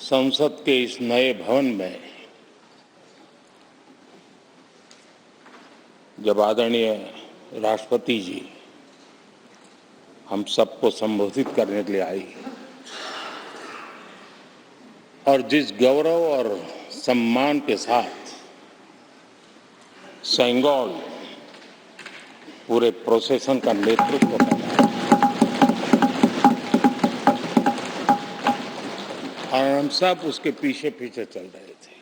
संसद के इस नए भवन में जब आदरणीय राष्ट्रपति जी हम सबको संबोधित करने के लिए आई और जिस गौरव और सम्मान के साथ सेंगोल पूरे प्रोसेसन का नेतृत्व कर रहा है और हम सब उसके पीछे पीछे चल रहे थे।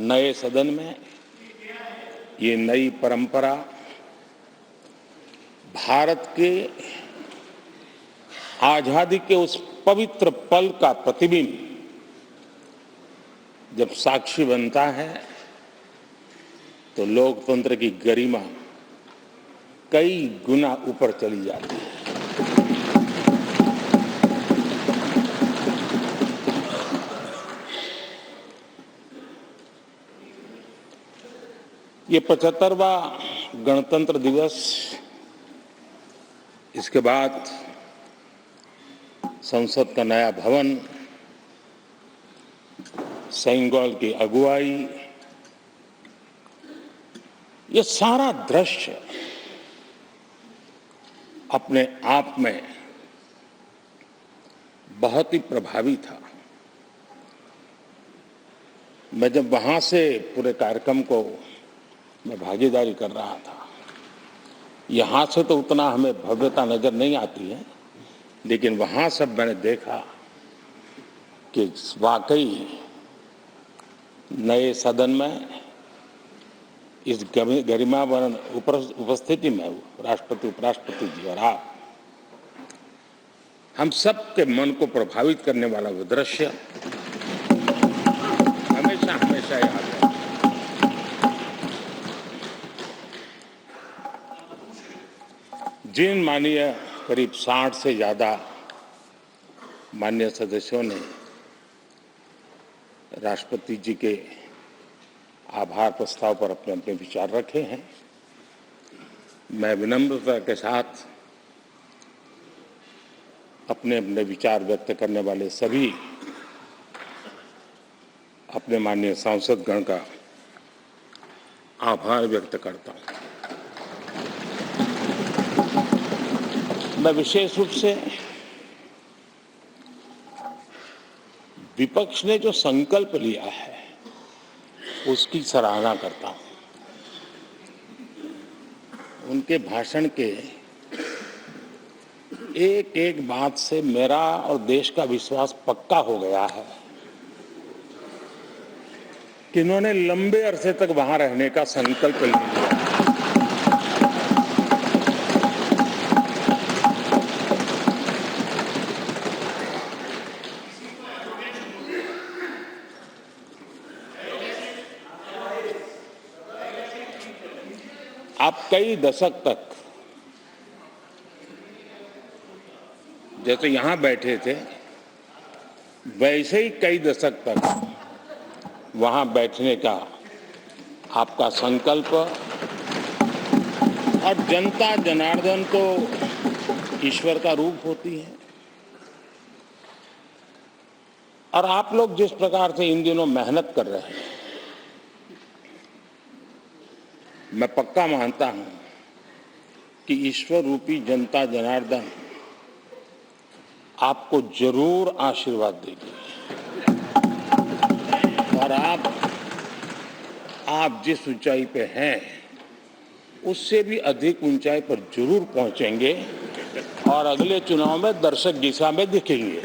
नए सदन में ये नई परंपरा भारत के आजादी के उस पवित्र पल का प्रतिबिंब जब साक्षी बनता है तो लोकतंत्र की गरिमा कई गुना ऊपर चली जाती है। ये 75वां गणतंत्र दिवस, इसके बाद संसद का नया भवन, सेंगोल की अगुवाई, ये सारा दृश्य अपने आप में बहुत ही प्रभावी था। मैं जब वहां से पूरे कार्यक्रम को मैं भागीदारी कर रहा था, यहाँ से तो उतना हमें भव्यता नजर नहीं आती है, लेकिन वहाँ सब मैंने देखा कि वाकई नए सदन में इस गरिमावान उपस्थिति में राष्ट्रपति, उपराष्ट्रपति जी और आप, हम सब के मन को प्रभावित करने वाला वो दृश्य हमेशा हमेशा याद है। जिन माननीय करीब 60 से ज्यादा माननीय सदस्यों ने राष्ट्रपति जी के आभार प्रस्ताव पर अपने अपने विचार रखे हैं, मैं विनम्रता के साथ अपने अपने विचार व्यक्त करने वाले सभी अपने माननीय सांसदगण का आभार व्यक्त करता हूं। मैं विशेष रूप से विपक्ष ने जो संकल्प लिया है उसकी सराहना करता हूं। उनके भाषण के एक एक बात से मेरा और देश का विश्वास पक्का हो गया है कि इन्होंने लंबे अरसे तक वहां रहने का संकल्प लिया। आप कई दशक तक जैसे यहां बैठे थे वैसे ही कई दशक तक वहां बैठने का आपका संकल्प, और जनता जनार्दन तो ईश्वर का रूप होती है, और आप लोग जिस प्रकार से इन दिनों मेहनत कर रहे हैं, मैं पक्का मानता हूं कि ईश्वर रूपी जनता जनार्दन आपको जरूर आशीर्वाद देगी और आप जिस ऊंचाई पे हैं उससे भी अधिक ऊंचाई पर जरूर पहुंचेंगे और अगले चुनाव में दर्शक दिशा में दिखेंगे।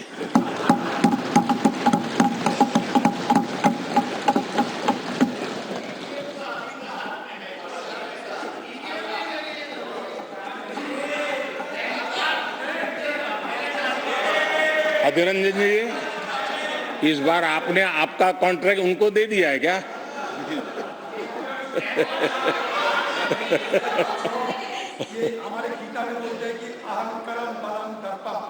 अभिनंदन जी, इस बार आपने आपका कॉन्ट्रैक्ट उनको दे दिया है क्या? ये हमारे गीता में बोलते हैं कि अहम करम परम तर्पः।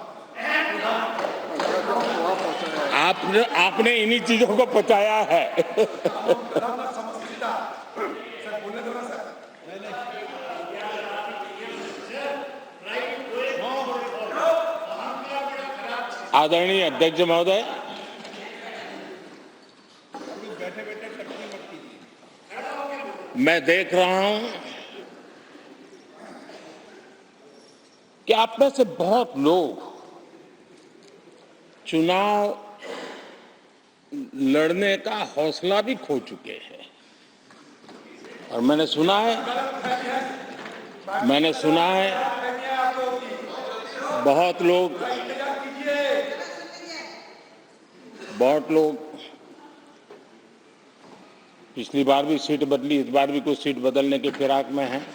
आपने इन्हीं चीजों को पचाया है। आदरणीय अध्यक्ष महोदय, मैं देख रहा हूं कि आप में से बहुत लोग चुनाव लड़ने का हौसला भी खो चुके हैं और मैंने सुना है बहुत लोग पिछली बार भी सीट बदली, इस बार भी कुछ सीट बदलने की फिराक में हैं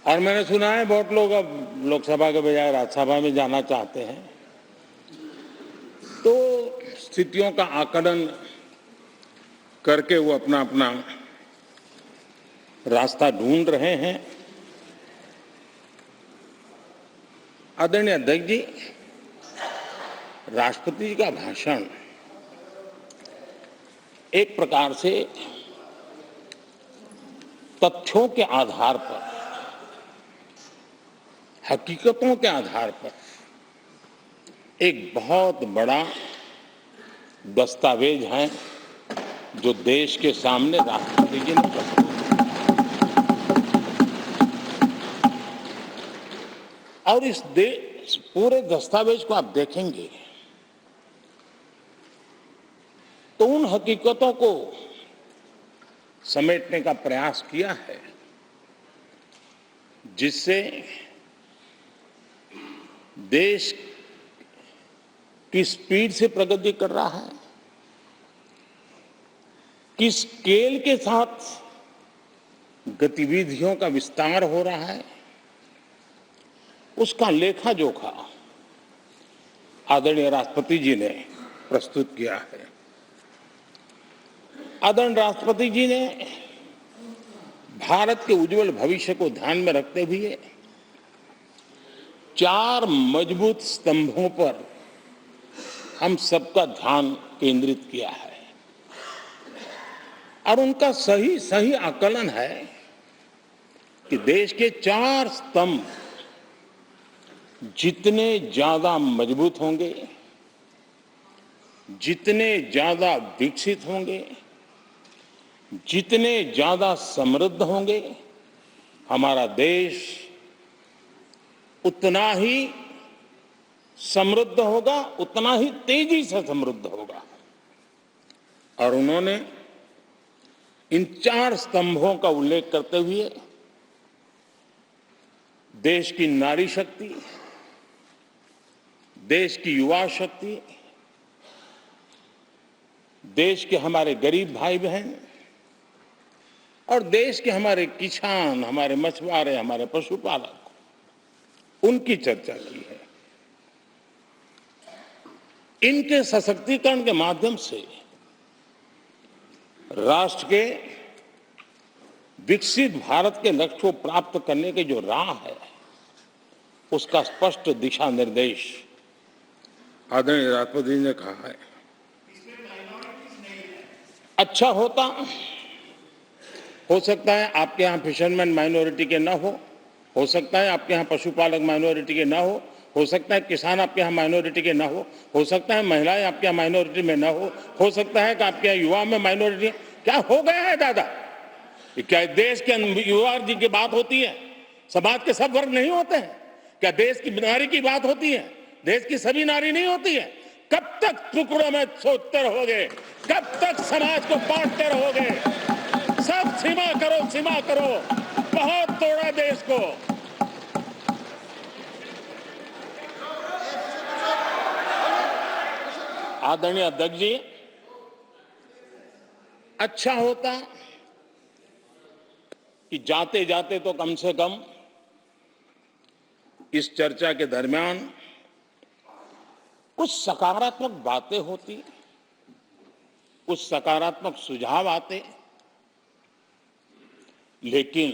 और मैंने सुना है बहुत लोग अब लोकसभा के बजाय राज्यसभा में जाना चाहते हैं। तो स्थितियों का आकलन करके वो अपना अपना रास्ता ढूंढ रहे हैं। आदरणीय अध्यक्ष जी, राष्ट्रपति जी का भाषण एक प्रकार से तथ्यों के आधार पर, हकीकतों के आधार पर एक बहुत बड़ा दस्तावेज है जो देश के सामने राष्ट्रपति जी ने प्रस्तुत किया और इस पूरे दस्तावेज को आप देखेंगे तो उन हकीकतों को समेटने का प्रयास किया है जिससे देश किस स्पीड से प्रगति कर रहा है, किस स्केल के साथ गतिविधियों का विस्तार हो रहा है, उसका लेखा जोखा आदरणीय राष्ट्रपति जी ने प्रस्तुत किया है। आदरणीय राष्ट्रपति जी ने भारत के उज्जवल भविष्य को ध्यान में रखते हुए 4 मजबूत स्तंभों पर हम सबका ध्यान केंद्रित किया है और उनका सही आकलन है कि देश के 4 स्तंभ जितने ज्यादा मजबूत होंगे, जितने ज्यादा विकसित होंगे, जितने ज्यादा समृद्ध होंगे, हमारा देश उतना ही समृद्ध होगा, उतना ही तेजी से समृद्ध होगा। और उन्होंने इन 4 स्तंभों का उल्लेख करते हुए देश की नारी शक्ति, देश की युवा शक्ति, देश के हमारे गरीब भाई बहन और देश के हमारे किसान, हमारे मछुआरे, हमारे पशुपालक, उनकी चर्चा की है। इनके सशक्तिकरण के माध्यम से राष्ट्र के विकसित भारत के लक्ष्य को प्राप्त करने की जो राह है, उसका स्पष्ट दिशा निर्देश आदरणीय राष्ट्रपति जी ने कहा है। अच्छा हो सकता है आपके यहाँ फिशरमैन माइनॉरिटी के ना हो सकता है आपके यहाँ पशुपालक माइनॉरिटी के ना हो सकता है किसान आपके यहाँ माइनॉरिटी के ना हो सकता है महिलाएं आपके यहाँ माइनॉरिटी में ना हो सकता है कि आपके यहाँ युवा में माइनॉरिटी। क्या हो गया है दादा? क्या देश के युवा जी की बात होती है? समाज के सब वर्ग नहीं होते हैं क्या? देश की नारी की बात होती है? देश की सभी नारी नहीं होती है? कब तक टुकड़ों में सोचते रहोगे? कब तक समाज को बांटते रहोगे? सब सीमा करो। बहुत तोड़ा देश को। आदरणीय अध्यक्ष जी, अच्छा होता कि जाते जाते तो कम से कम इस चर्चा के दरमियान कुछ सकारात्मक बातें होती, कुछ सकारात्मक सुझाव आते, लेकिन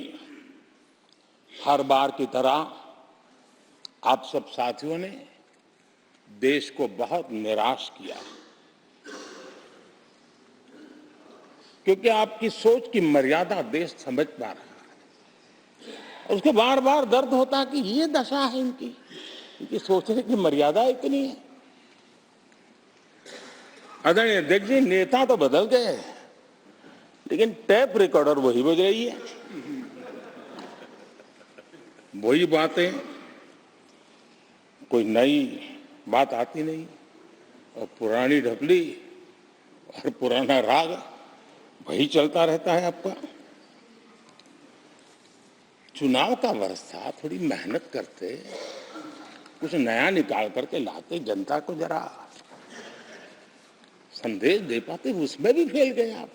हर बार की तरह आप सब साथियों ने देश को बहुत निराश किया, क्योंकि आपकी सोच की मर्यादा देश समझ पा रहा है। उसको बार बार दर्द होता है कि ये दशा है इनकी, कि सोचने की मर्यादा इतनी है। आदरणीय अध्यक्ष जी, नेता तो बदल गए, लेकिन टेप रिकॉर्डर वही बज रही है, वही बातें, कोई नई बात आती नहीं, और पुरानी ढपली और पुराना राग वही चलता रहता है आपका। चुनाव का वर्ष था, थोड़ी मेहनत करते, कुछ नया निकाल करके लाते, जनता को जरा संदेश दे पाते, उसमें भी फेल गए आप।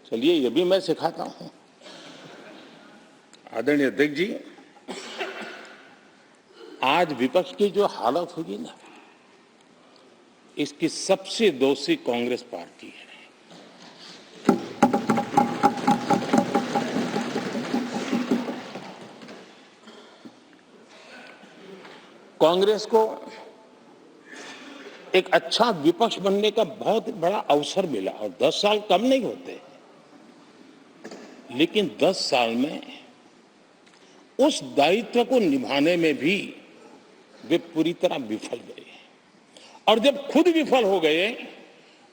चलिए, ये भी मैं सिखाता हूं। आदरणीय अध्यक्ष जी, आज विपक्ष की जो हालत होगी ना, इसकी सबसे दोषी कांग्रेस पार्टी है। कांग्रेस को एक अच्छा विपक्ष बनने का बहुत बड़ा अवसर मिला, और 10 साल कम नहीं होते, लेकिन 10 साल में उस दायित्व को निभाने में भी वे पूरी तरह विफल गए। और जब खुद विफल हो गए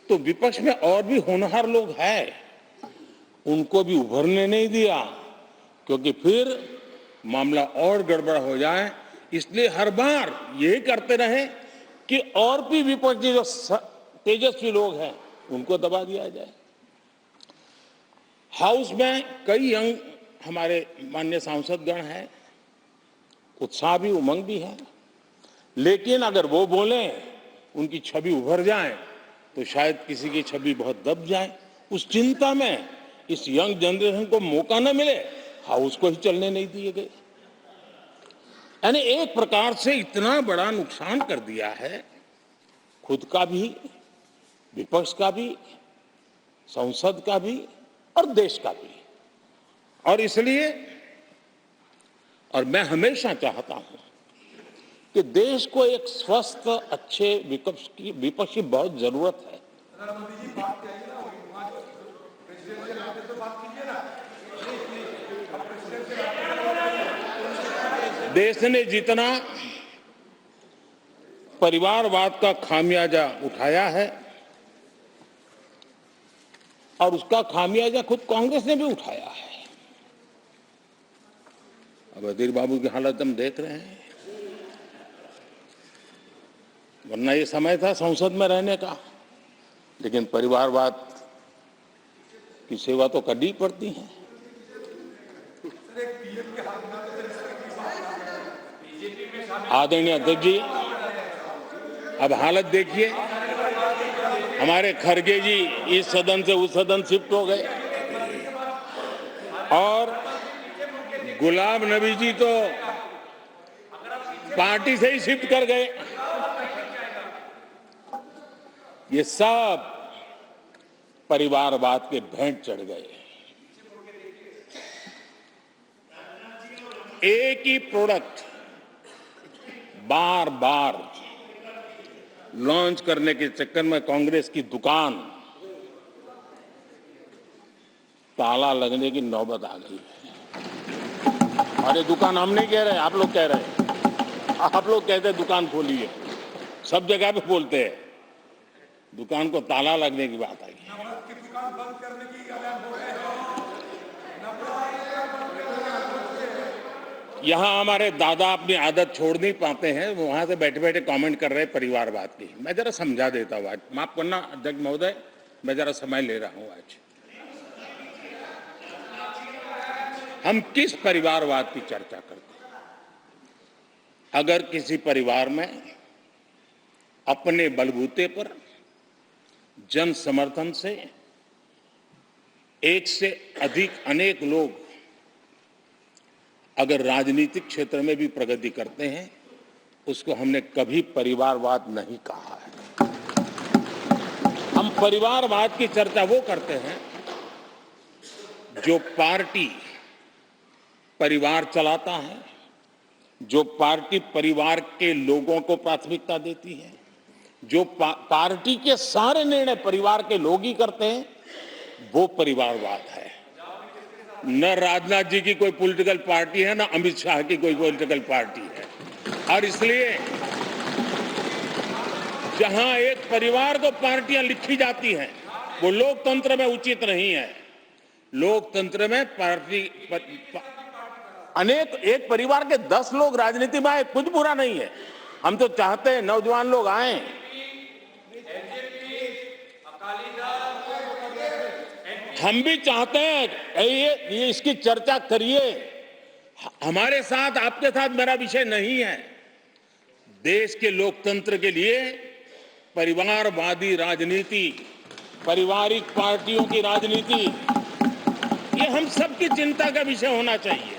तो विपक्ष में और भी होनहार लोग हैं, उनको भी उभरने नहीं दिया, क्योंकि फिर मामला और गड़बड़ हो जाए। इसलिए हर बार ये करते रहे कि और भी विपक्षी जो तेजस्वी लोग हैं उनको दबा दिया जाए। हाउस में कई यंग हमारे माननीय सांसदगण हैं, उत्साह भी उमंग भी है, लेकिन अगर वो बोलें, उनकी छवि उभर जाए, तो शायद किसी की छवि बहुत दब जाए। उस चिंता में इस यंग जनरेशन को मौका न मिले, हाउस को ही चलने नहीं दिए गए। यानी एक प्रकार से इतना बड़ा नुकसान कर दिया है, खुद का भी, विपक्ष का भी, संसद का भी और देश का भी। और इसलिए, और मैं हमेशा चाहता हूं कि देश को एक स्वस्थ अच्छे विपक्ष की बहुत जरूरत है। प्रधानमंत्री जी, बात करिए ना, वहाँ प्रेसिडेंशियल आते तो बात कीजिए ना। अब प्रेसिडेंशियल देश ने जितना परिवारवाद का खामियाजा उठाया है, और उसका खामियाजा खुद कांग्रेस ने भी उठाया है। अब अधीर बाबू की हालत हम देख रहे हैं, वरना ये समय था संसद में रहने का, लेकिन परिवारवाद की सेवा तो करनी पड़ती है। आदरणीय अध्यक्ष जी, अब हालत देखिए, हमारे खड़गे जी इस सदन से उस सदन शिफ्ट हो गए, और गुलाम नबी जी तो पार्टी से ही शिफ्ट कर गए। ये सब परिवारवाद के भेंट चढ़ गए। एक ही प्रोडक्ट बार बार लॉन्च करने के चक्कर में कांग्रेस की दुकान ताला लगने की नौबत आ गई है। अरे दुकान हम नहीं कह रहे, आप लोग कह रहे हैं। आप लोग कहते हैं दुकान खोलिए, सब जगह पे बोलते हैं, दुकान को ताला लगने की बात आई। नफरत की दुकान बंद करने की ऐलान हो रहे हैं। यहाँ हमारे दादा अपनी आदत छोड़ नहीं पाते हैं, वो वहां से बैठे बैठे कमेंट कर रहे हैं परिवारवाद की। मैं जरा समझा देता हूँ, आज माफ करना अध्यक्ष महोदय, मैं जरा समय ले रहा हूँ। आज हम किस परिवारवाद की चर्चा करते हैं? अगर किसी परिवार में अपने बलबूते पर जन समर्थन से एक से अधिक अनेक लोग अगर राजनीतिक क्षेत्र में भी प्रगति करते हैं, उसको हमने कभी परिवारवाद नहीं कहा है। हम परिवारवाद की चर्चा वो करते हैं जो पार्टी परिवार चलाता है, जो पार्टी परिवार के लोगों को प्राथमिकता देती है, जो पार्टी के सारे निर्णय परिवार के लोग ही करते हैं, वो परिवारवाद है। न राजनाथ जी की कोई पॉलिटिकल पार्टी है, न अमित शाह की कोई पॉलिटिकल पार्टी है। और इसलिए जहां एक परिवार को पार्टियां लिखी जाती हैं, वो लोकतंत्र में उचित नहीं है। लोकतंत्र में अनेक एक परिवार के 10 लोग राजनीति में आए, कुछ बुरा नहीं है। हम तो चाहते हैं नौजवान लोग आए। हम भी चाहते हैं ये इसकी चर्चा करिए। हमारे साथ आपके साथ मेरा विषय नहीं है। देश के लोकतंत्र के लिए परिवारवादी राजनीति, पारिवारिक पार्टियों की राजनीति, ये हम सबकी चिंता का विषय होना चाहिए।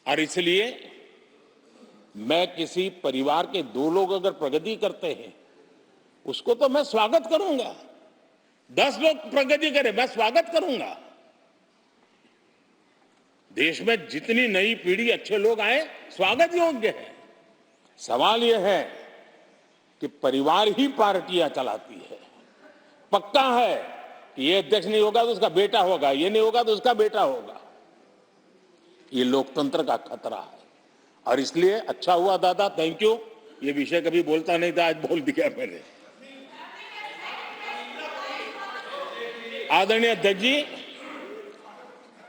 और इसलिए मैं किसी परिवार के 2 लोग अगर प्रगति करते हैं, उसको तो मैं स्वागत करूंगा। 10 लोग प्रगति करें, मैं स्वागत करूंगा। देश में जितनी नई पीढ़ी अच्छे लोग आए, स्वागत योग्य है। सवाल यह है कि परिवार ही पार्टियां चलाती है। पक्का है कि ये अध्यक्ष नहीं होगा तो उसका बेटा होगा, ये नहीं होगा तो उसका बेटा होगा। ये लोकतंत्र का खतरा है। और इसलिए अच्छा हुआ दादा, थैंक यू। ये विषय कभी बोलता नहीं था, आज बोल दिया मैंने। आदरणीय अध्यक्ष जी,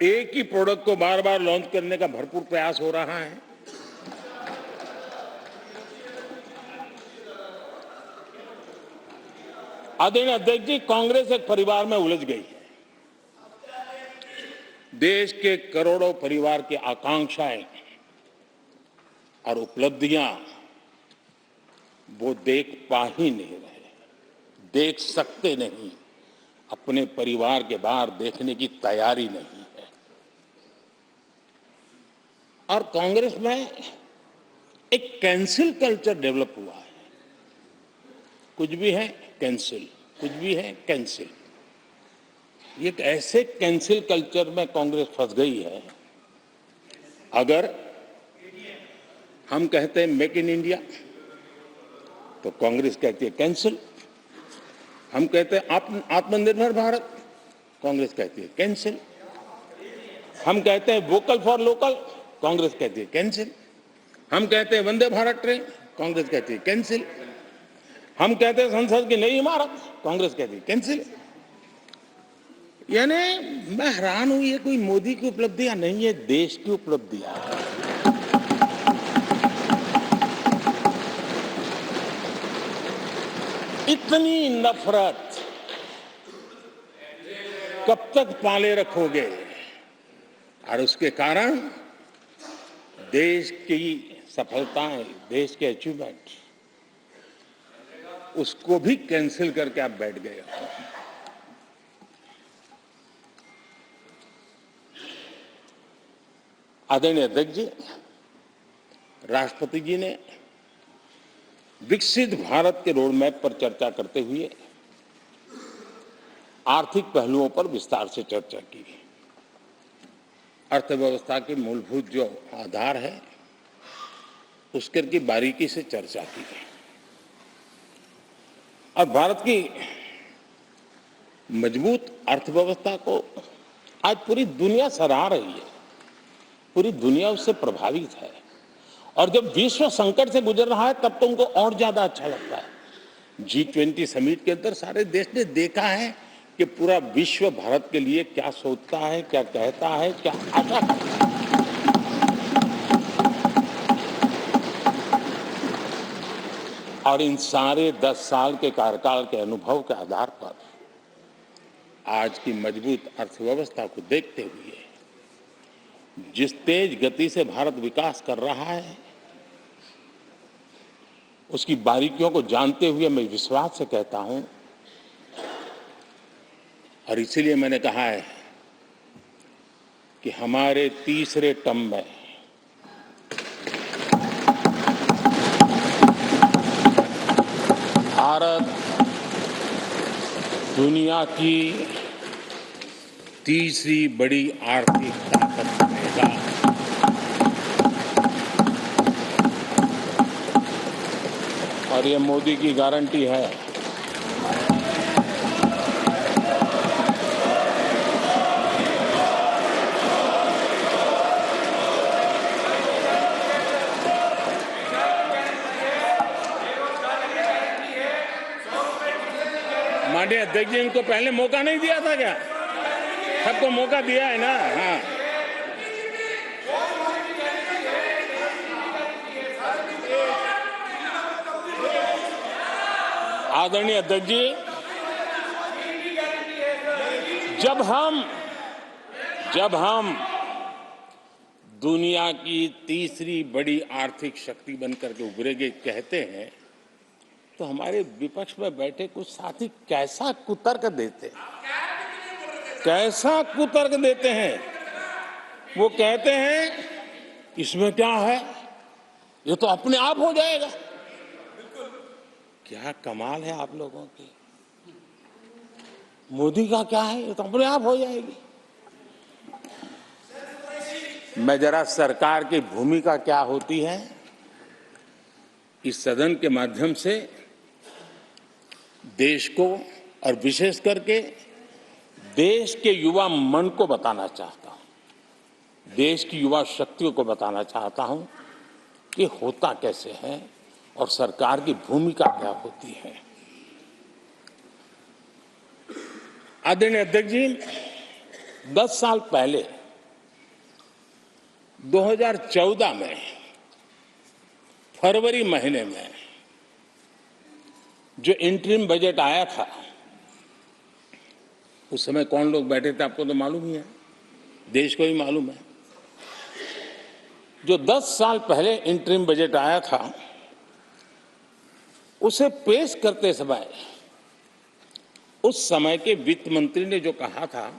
एक ही प्रोडक्ट को बार बार लॉन्च करने का भरपूर प्रयास हो रहा है। आदरणीय अध्यक्ष जी, कांग्रेस एक परिवार में उलझ गई है। देश के करोड़ों परिवार की आकांक्षाएं और उपलब्धियां वो देख पा ही नहीं रहे, देख सकते नहीं, अपने परिवार के बाहर देखने की तैयारी नहीं है। और कांग्रेस में एक कैंसिल कल्चर डेवलप हुआ है। कुछ भी है कैंसिल, कुछ भी है कैंसिल। ये एक ऐसे कैंसिल कल्चर में कांग्रेस फंस गई है। अगर हम कहते हैं मेक इन इंडिया तो कांग्रेस कहती है कैंसिल। हम कहते हैं आत्मनिर्भर भारत, कांग्रेस कहती है कैंसिल। हम कहते हैं वोकल फॉर लोकल, कांग्रेस कहती है कैंसिल। हम कहते हैं वंदे भारत ट्रेन, कांग्रेस कहती है कैंसिल। हम कहते हैं संसद की नई इमारत, कांग्रेस कहती है कैंसिल। यानी मैं हैरान हूं, ये कोई मोदी की उपलब्धियां नहीं है, देश की उपलब्धियां है। इतनी नफरत कब तक पाले रखोगे? और उसके कारण देश की सफलताएं, देश के अचीवमेंट, उसको भी कैंसिल करके आप बैठ गए हो। आदरणीय अध्यक्ष जी, राष्ट्रपति जी ने विकसित भारत के रोड मैप पर चर्चा करते हुए आर्थिक पहलुओं पर विस्तार से चर्चा की। अर्थव्यवस्था के मूलभूत जो आधार है, उसके की बारीकी से चर्चा की। और भारत की मजबूत अर्थव्यवस्था को आज पूरी दुनिया सराह रही है, पूरी दुनिया उससे प्रभावित है। और जब विश्व संकट से गुजर रहा है, तब तो उनको और ज्यादा अच्छा लगता है। G20 समिट के अंदर सारे देश ने देखा है कि पूरा विश्व भारत के लिए क्या सोचता है, क्या कहता है, क्या आशा करता है। और इन सारे 10 साल के कार्यकाल के अनुभव के आधार पर आज की मजबूत अर्थव्यवस्था को देखते हुए जिस तेज गति से भारत विकास कर रहा है, उसकी बारीकियों को जानते हुए मैं विश्वास से कहता हूं, और इसीलिए मैंने कहा है कि हमारे तीसरे टर्म में भारत दुनिया की तीसरी बड़ी आर्थिक ताकत बनेगा। और ये मोदी की गारंटी है। माननीय अध्यक्ष जी, इनको पहले मौका नहीं दिया था क्या? सबको मौका दिया है ना? हाँ, आदरणीय अध्यक्ष जी, जब हम दुनिया की तीसरी बड़ी आर्थिक शक्ति बनकर के उभरेंगे कहते हैं, तो हमारे विपक्ष में बैठे कुछ साथी कैसा कुतर्क देते हैं। वो कहते हैं इसमें क्या है, ये तो अपने आप हो जाएगा। क्या कमाल है आप लोगों की। मोदी का क्या है, ये तो अपने आप हो जाएगी। मैं जरा सरकार की भूमिका क्या होती है इस सदन के माध्यम से देश को और विशेष करके देश के युवा मन को बताना चाहता हूं, देश की युवा शक्तियों को बताना चाहता हूं कि होता कैसे है और सरकार की भूमिका क्या होती है। आदरणीय अध्यक्ष जी, 10 साल पहले 2014 में फरवरी महीने में जो इंटरिम बजट आया था, उस समय कौन लोग बैठे थे आपको तो मालूम ही है, देश को ही मालूम है। जो 10 साल पहले इंटरिम बजट आया था, उसे पेश करते समय उस समय के वित्त मंत्री ने जो कहा था,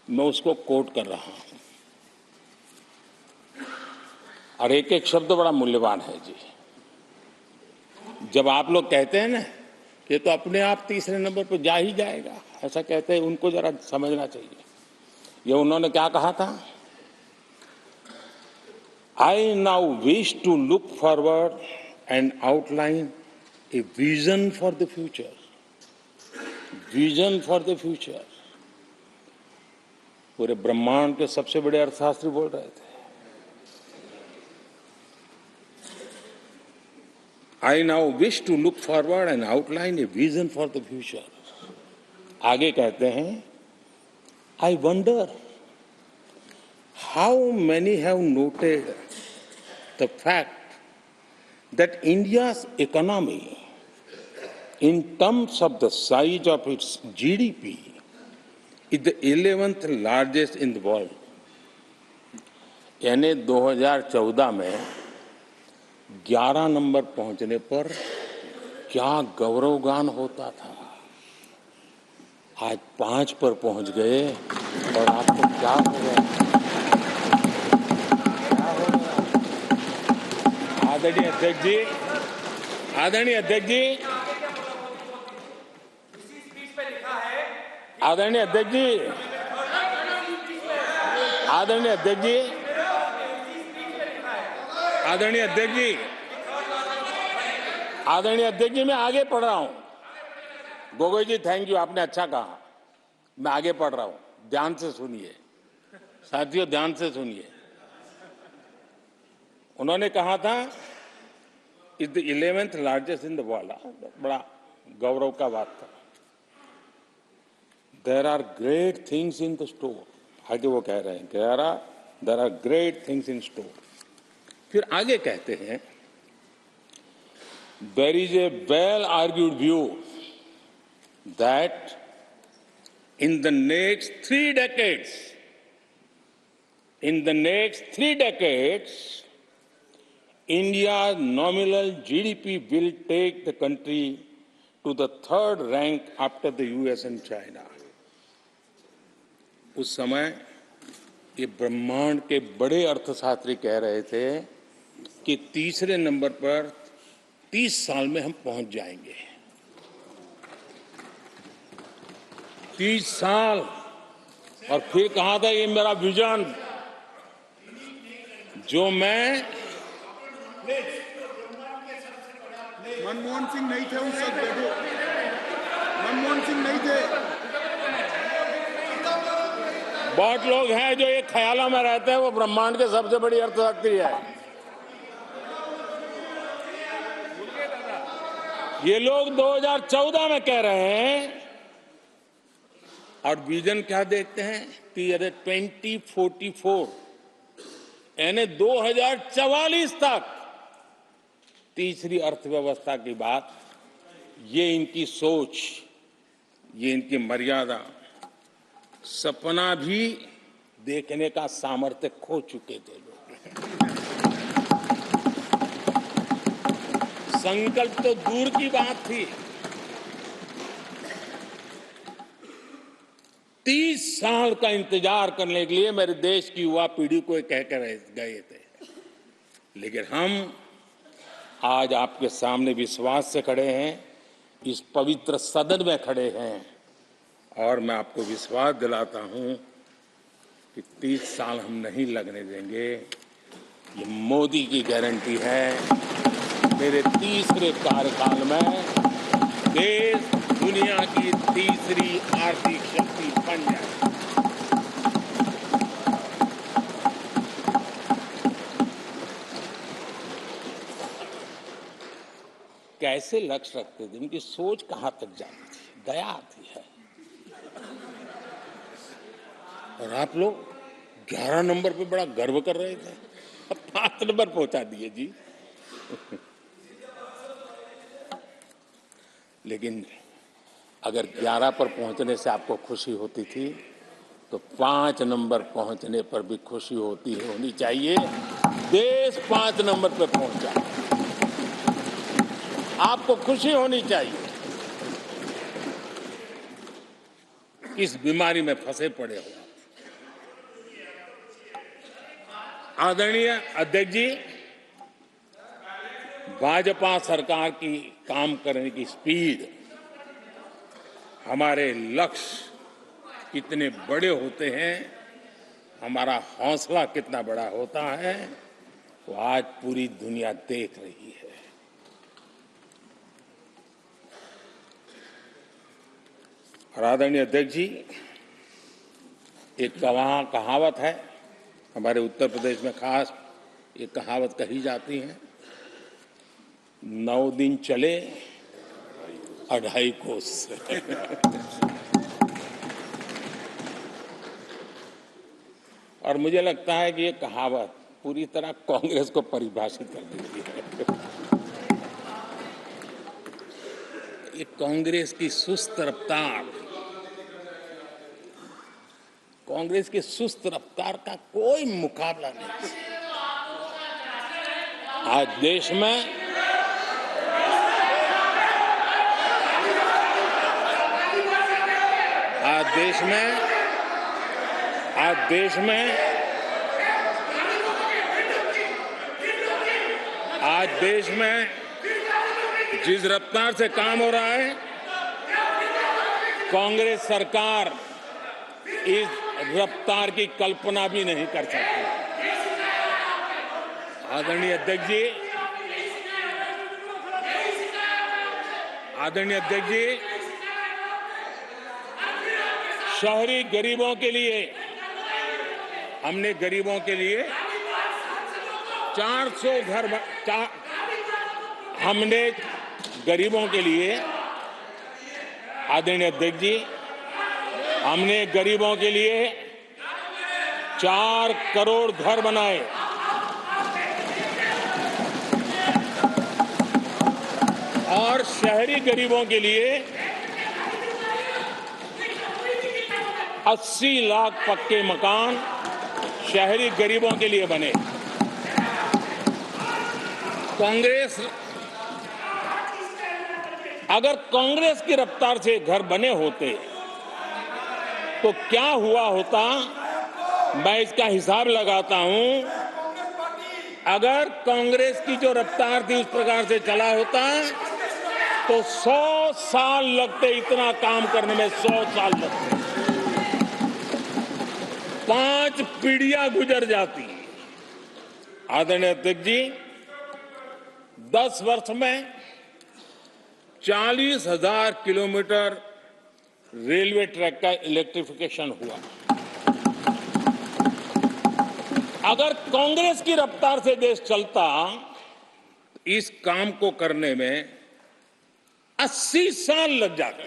मैं उसको कोट कर रहा हूं, और एक एक शब्द बड़ा मूल्यवान है जी। जब आप लोग कहते हैं ना कि तो अपने आप तीसरे नंबर पर जा ही जाएगा, ऐसा कहते हैं, उनको जरा समझना चाहिए। ये उन्होंने क्या कहा था, I now wish to look forward and outline a vision for the future. Vision for the future. पूरे ब्रह्मांड के सबसे बड़े अर्थशास्त्री बोल रहे थे। I now wish to look forward and outline a vision for the future. आगे कहते हैं, I wonder how many have noted the fact that India's economy, in terms of the size of its GDP, is the 11th largest in the world. यानी 2014 में 11 number पहुंचने पर क्या गौरवगान होता था। आज 5 पर पहुंच गए और आपको क्या हो गया। आदरणीय अध्यक्ष जी, आदरणीय अध्यक्ष जी, आदरणीय अध्यक्ष जी, आदरणीय अध्यक्ष जी, आदरणीय अध्यक्ष जी, आदरणीय अध्यक्ष जी, मैं आगे पढ़ रहा हूं। गोगोई जी, थैंक यू, आपने अच्छा कहा। मैं आगे पढ़ रहा हूं, ध्यान से सुनिए साथियों, ध्यान से सुनिए। उन्होंने कहा था is the 11th largest in the world. बड़ा गौरव का बात था। There are great things in the store. आगे वो कह रहे हैं there are great things in store. फिर आगे कहते हैं, there is a well argued view that in the next 3 decades, India's nominal GDP will take the country to the 3rd rank after the US and China. उस समय ये ब्रह्मांड के बड़े अर्थशास्त्री कह रहे थे कि तीसरे नंबर पर 30 साल में हम पहुंच जाएंगे। 30 साल। और फिर कहा था ये मेरा विजन, जो मैं मनमोहन सिंह नहीं थे उस वक्त, देखो मनमोहन सिंह नहीं थे। बहुत लोग हैं जो एक ख्यालों में रहते हैं वो ब्रह्मांड के सबसे बड़ी अर्थशास्त्री है। ये लोग 2014 में कह रहे हैं और विजन क्या देखते हैं? 2044 यानी 2044 तक तीसरी अर्थव्यवस्था की बात, ये इनकी सोच, ये इनकी मर्यादा, सपना भी देखने का सामर्थ्य खो चुके थे लोग। संकल्प तो दूर की बात थी, 30 साल का इंतजार करने के लिए मेरे देश की युवा पीढ़ी को कह कर गए थे। लेकिन हम आज आपके सामने विश्वास से खड़े हैं, इस पवित्र सदन में खड़े हैं, और मैं आपको विश्वास दिलाता हूं कि 30 साल हम नहीं लगने देंगे। ये मोदी की गारंटी है। मेरे तीसरे कार्यकाल में देश दुनिया की तीसरी आर्थिक शक्ति बन जाए। कैसे लक्ष्य रखते थे, उनकी सोच कहां तक जाती थी, दया आती है। और आप लोग 11 नंबर पे बड़ा गर्व कर रहे थे, अब 5 नंबर पहुंचा दिए जी। लेकिन अगर 11 पर पहुंचने से आपको खुशी होती थी, तो 5 नंबर पहुंचने पर भी खुशी होनी चाहिए। देश 5 नंबर पर पहुंचा, आपको खुशी होनी चाहिए। किस बीमारी में फंसे पड़े हो। आदरणीय अध्यक्ष जी, भाजपा सरकार की काम करने की स्पीड, हमारे लक्ष्य कितने बड़े होते हैं, हमारा हौसला कितना बड़ा होता है, वो आज पूरी दुनिया देख रही है। और आदरणीय अध्यक्ष जी, एक कहावत है हमारे उत्तर प्रदेश में, खास एक कहावत कही जाती है, 9 दिन चले 2.5 कोस। और मुझे लगता है कि ये कहावत पूरी तरह कांग्रेस को परिभाषित कर देती है। ये कांग्रेस की सुस्त रफ्तार, कांग्रेस की सुस्त रफ्तार का कोई मुकाबला नहीं। आज देश में जिस रफ्तार से काम हो रहा है, कांग्रेस सरकार इस रफ्तार की कल्पना भी नहीं कर सकती। आदरणीय अध्यक्ष जी, शहरी गरीबों के लिए हमने 400 घर हमने गरीबों के लिए, आदरणीय अध्यक्ष जी, हमने गरीबों के लिए 4 करोड़ घर बनाए। और शहरी गरीबों के लिए 80 लाख पक्के मकान शहरी गरीबों के लिए बने। अगर कांग्रेस की रफ्तार से घर बने होते तो क्या हुआ होता, मैं इसका हिसाब लगाता हूं। अगर कांग्रेस की जो रफ्तार थी उस प्रकार से चला होता तो 100 साल लगते, इतना काम करने में 100 साल लगते, 5 पीढ़ियां गुजर जाती। आदरणीय अध्यक्ष जी, 10 वर्ष में 40,000 किलोमीटर रेलवे ट्रैक का इलेक्ट्रिफिकेशन हुआ। अगर कांग्रेस की रफ्तार से देश चलता, इस काम को करने में 80 साल लग जाते।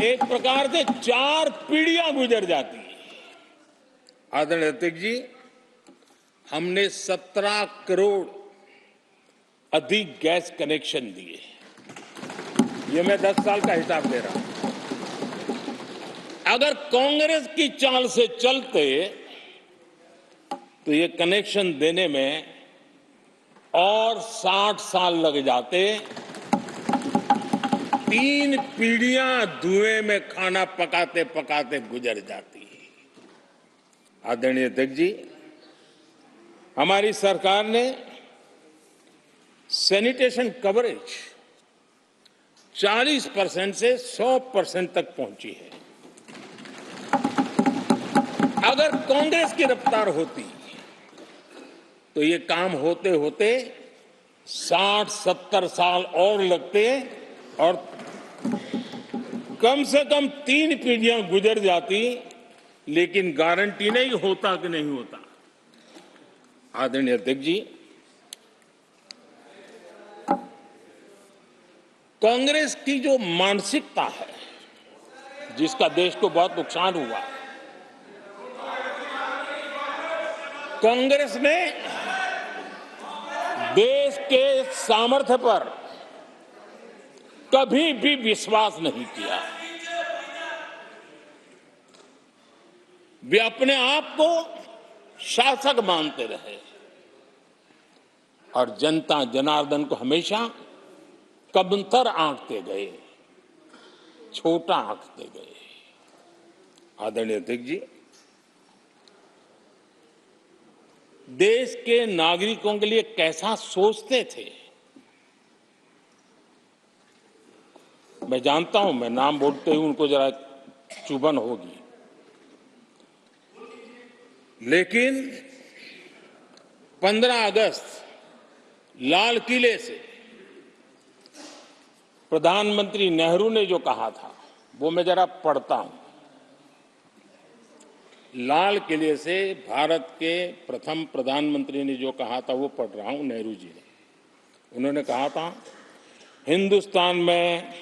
एक प्रकार से 4 पीढ़ियां गुजर जाती है। आदरणीय अध्यक्ष जी, हमने 17 करोड़ अधिक गैस कनेक्शन दिए। ये मैं 10 साल का हिसाब दे रहा हूं। अगर कांग्रेस की चाल से चलते तो ये कनेक्शन देने में और 60 साल लग जाते। 3 पीढ़ियां धुएं में खाना पकाते पकाते गुजर जाती। आदरणीय अध्यक्ष जी, हमारी सरकार ने सैनिटेशन कवरेज 40% से 100% तक पहुंची है। अगर कांग्रेस की रफ्तार होती तो ये काम होते होते 60-70 साल और लगते और कम से कम 3 पीढ़ियां गुजर जाती, लेकिन गारंटी नहीं होता कि नहीं होता। आदरणीय अध्यक्ष जी, कांग्रेस की जो मानसिकता है, जिसका देश को बहुत नुकसान हुआ, कांग्रेस ने देश के सामर्थ्य पर कभी भी विश्वास नहीं किया। वे अपने आप को शासक मानते रहे और जनता जनार्दन को हमेशा कमतर आंकते गए, छोटा आंकते गए। आदरणीय अध्यक्ष जी, देश के नागरिकों के लिए कैसा सोचते थे, मैं जानता हूं। मैं नाम बोलते ही उनको जरा चुभन होगी, लेकिन 15 अगस्त लाल किले से प्रधानमंत्री नेहरू ने जो कहा था, वो मैं जरा पढ़ता हूं। लाल किले से भारत के प्रथम प्रधानमंत्री ने जो कहा था वो पढ़ रहा हूं, नेहरू जी ने। उन्होंने कहा था, हिंदुस्तान में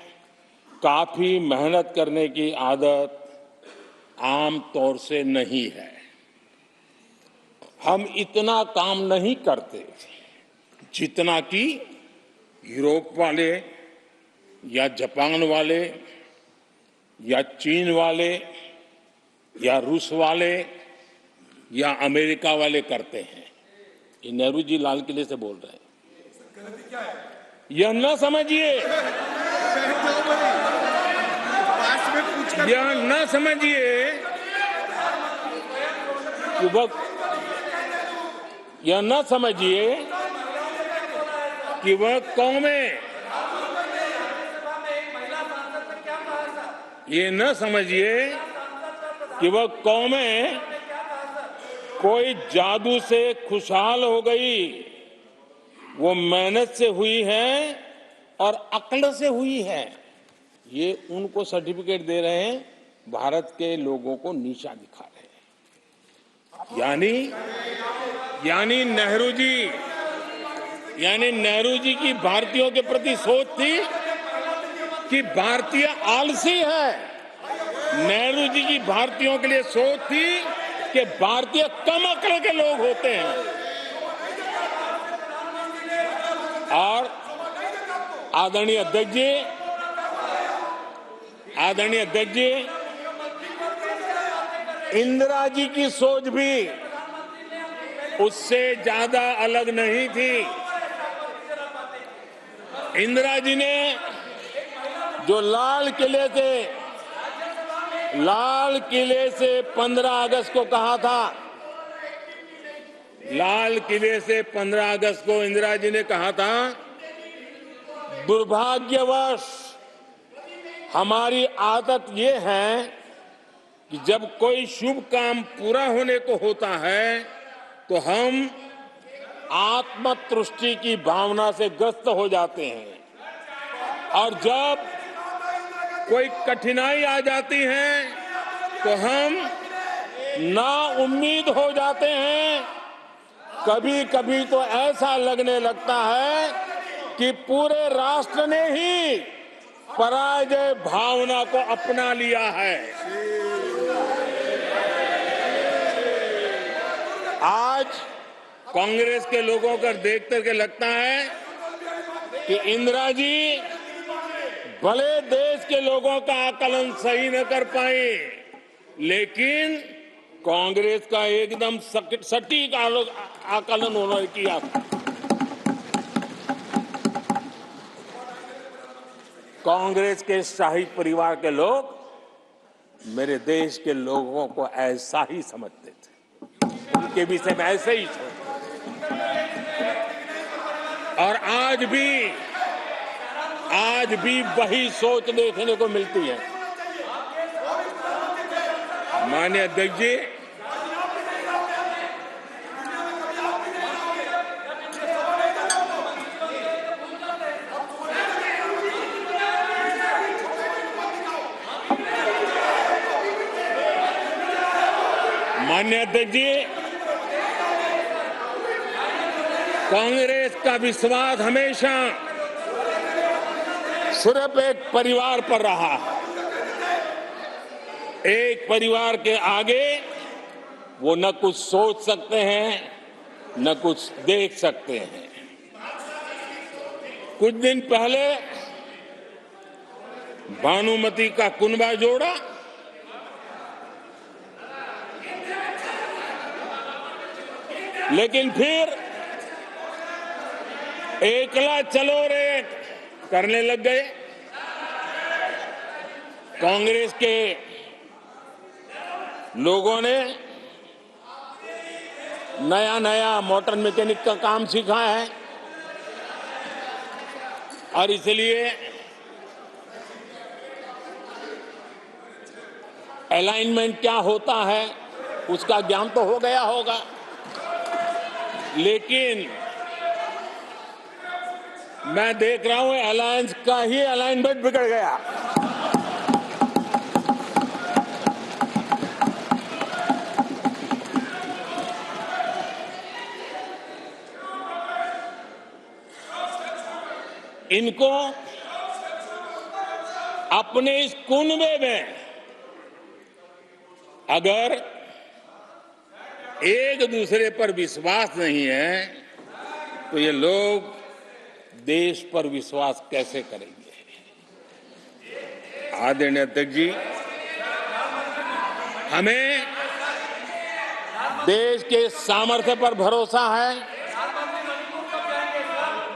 काफी मेहनत करने की आदत आम तौर से नहीं है। हम इतना काम नहीं करते जितना कि यूरोप वाले या जापान वाले या चीन वाले या रूस वाले या अमेरिका वाले करते हैं। ये नेहरू जी लाल किले से बोल रहे हैं। यह न समझिए, यह न समझिए कि यह न समझिए कि वह कौमें, ये न समझिए कि वह कौमें कोई जादू से खुशहाल हो गई। वो मेहनत से हुई है और अक्ल से हुई है। ये उनको सर्टिफिकेट दे रहे हैं, भारत के लोगों को नीचा दिखा रहे हैं। यानी नेहरू जी की भारतीयों के प्रति सोच थी कि भारतीय आलसी है। नेहरू जी की भारतीयों के लिए सोच थी कि भारतीय कम अक्ल के लोग होते हैं। और आदरणीय अध्यक्ष जी, इंदिरा जी की सोच भी उससे ज्यादा अलग नहीं थी। इंदिरा जी ने जो लाल किले से 15 अगस्त को कहा था, लाल किले से 15 अगस्त को इंदिरा जी ने कहा था, दुर्भाग्यवश हमारी आदत ये है कि जब कोई शुभ काम पूरा होने को होता है तो हम आत्मतुष्टि की भावना से ग्रस्त हो जाते हैं, और जब कोई कठिनाई आ जाती है तो हम नाउम्मीद हो जाते हैं। कभी कभी तो ऐसा लगने लगता है कि पूरे राष्ट्र ने ही पराजय भावना को अपना लिया है। आज कांग्रेस के लोगों को देख करके लगता है कि इंदिरा जी भले देश के लोगों का आकलन सही न कर पाए, लेकिन कांग्रेस का एकदम सटीक आकलन उन्होंने किया। कांग्रेस के शाही परिवार के लोग मेरे देश के लोगों को ऐसा ही समझते थे, उनके विषय में ऐसे ही सोचते। और आज भी वही सोच देखने को मिलती है। माननीय अध्यक्ष जी, कांग्रेस का विश्वास हमेशा सिर्फ एक परिवार पर रहा। एक परिवार के आगे वो न कुछ सोच सकते हैं, न कुछ देख सकते हैं। कुछ दिन पहले भानुमति का कुनबा जोड़ा, लेकिन फिर एकला चलो रे करने लग गए। कांग्रेस के लोगों ने नया मोटर मैकेनिक का काम सीखा है और इसलिए अलाइनमेंट क्या होता है उसका ज्ञान तो हो गया होगा, लेकिन मैं देख रहा हूं अलायंस का ही अलाइनमेंट बिगड़ गया। इनको अपने इस कुनबे में अगर एक दूसरे पर विश्वास नहीं है तो ये लोग देश पर विश्वास कैसे करेंगे। आदरणीय अध्यक्ष जी, हमें देश के सामर्थ्य पर भरोसा है,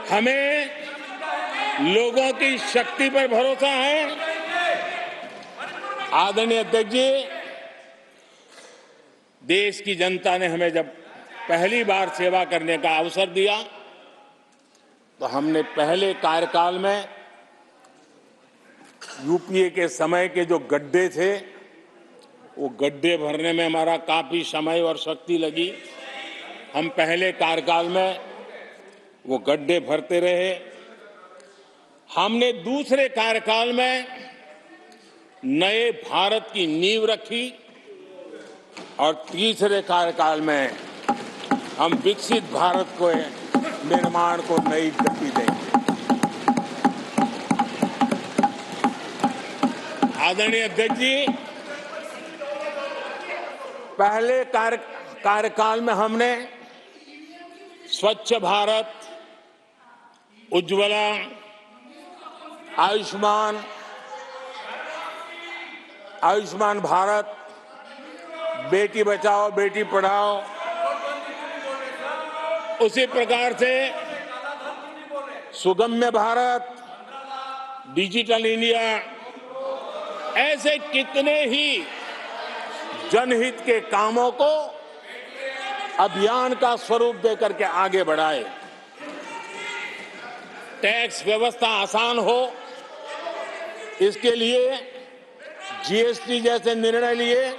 हमें लोगों की शक्ति पर भरोसा है। आदरणीय अध्यक्ष जी, देश की जनता ने हमें जब पहली बार सेवा करने का अवसर दिया तो हमने पहले कार्यकाल में यूपीए के समय के जो गड्ढे थे वो गड्ढे भरने में हमारा काफी समय और शक्ति लगी। हम पहले कार्यकाल में वो गड्ढे भरते रहे। हमने दूसरे कार्यकाल में नए भारत की नींव रखी और तीसरे कार्यकाल में हम विकसित भारत को निर्माण को नई गति देंगे। आदरणीय अध्यक्ष जी, पहले कार्यकाल में हमने स्वच्छ भारत, उज्ज्वला, आयुष्मान भारत, बेटी बचाओ बेटी पढ़ाओ, उसी प्रकार से सुगम्य भारत, डिजिटल इंडिया, ऐसे कितने ही जनहित के कामों को अभियान का स्वरूप देकर के आगे बढ़ाए। टैक्स व्यवस्था आसान हो, इसके लिए जीएसटी जैसे निर्णय लिए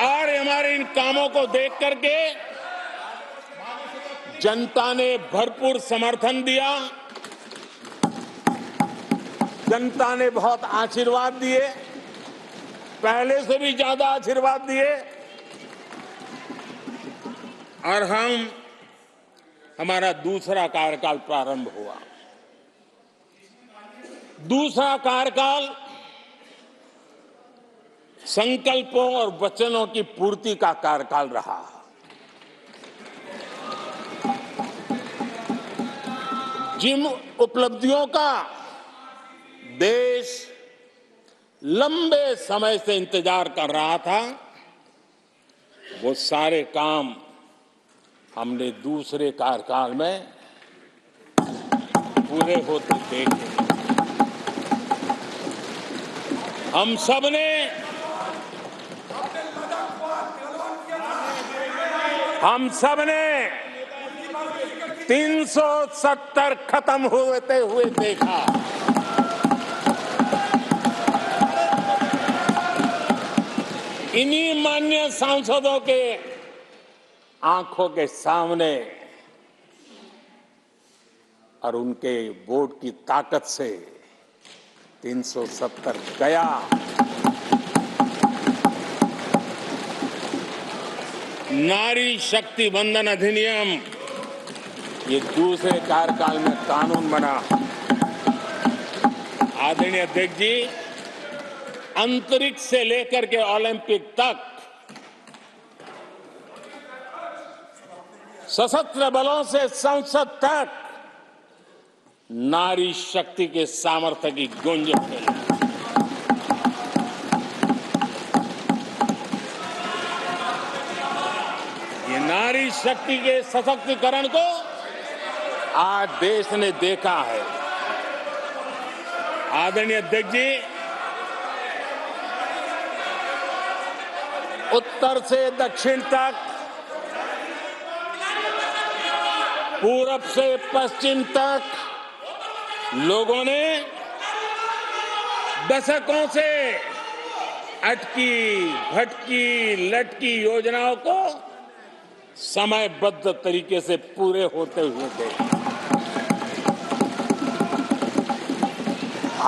और हमारे इन कामों को देख करके जनता ने भरपूर समर्थन दिया। जनता ने बहुत आशीर्वाद दिए, पहले से भी ज्यादा आशीर्वाद दिए और हमारा दूसरा कार्यकाल प्रारंभ हुआ। दूसरा कार्यकाल संकल्पों और वचनों की पूर्ति का कार्यकाल रहा। जिन उपलब्धियों का देश लंबे समय से इंतजार कर रहा था, वो सारे काम हमने दूसरे कार्यकाल में पूरे होते देखे। हम सब ने 370 खत्म होते हुए देखा। इन्हीं माननीय सांसदों के आंखों के सामने और उनके वोट की ताकत से 370 गया। नारी शक्ति वंदन अधिनियम ये दूसरे कार्यकाल में कानून बना। आदरणीय अध्यक्ष जी, अंतरिक्ष से लेकर के ओलंपिक तक सशस्त्र बलों से संसद तक नारी शक्ति के सामर्थ्य की गूंज फैली। ये नारी शक्ति के सशक्तिकरण को आज देश ने देखा है। आदरणीय अध्यक्ष जी, उत्तर से दक्षिण तक, पूरब से पश्चिम तक लोगों ने दशकों से अटकी भटकी लटकी योजनाओं को समयबद्ध तरीके से पूरे होते हुए देखा।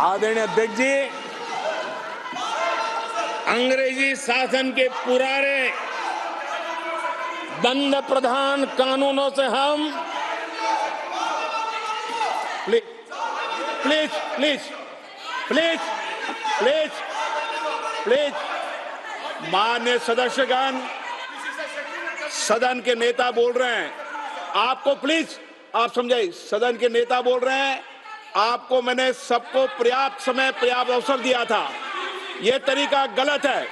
आदरणीय अध्यक्ष जी, अंग्रेजी शासन के पुराने दंड प्रधान कानूनों से हम please please please please please माननीय सदस्यगण, सदन के नेता बोल रहे हैं, आपको प्लीज आप समझाइए। सदन के नेता बोल रहे हैं, आपको मैंने सबको पर्याप्त समय पर्याप्त अवसर दिया था। यह तरीका गलत है,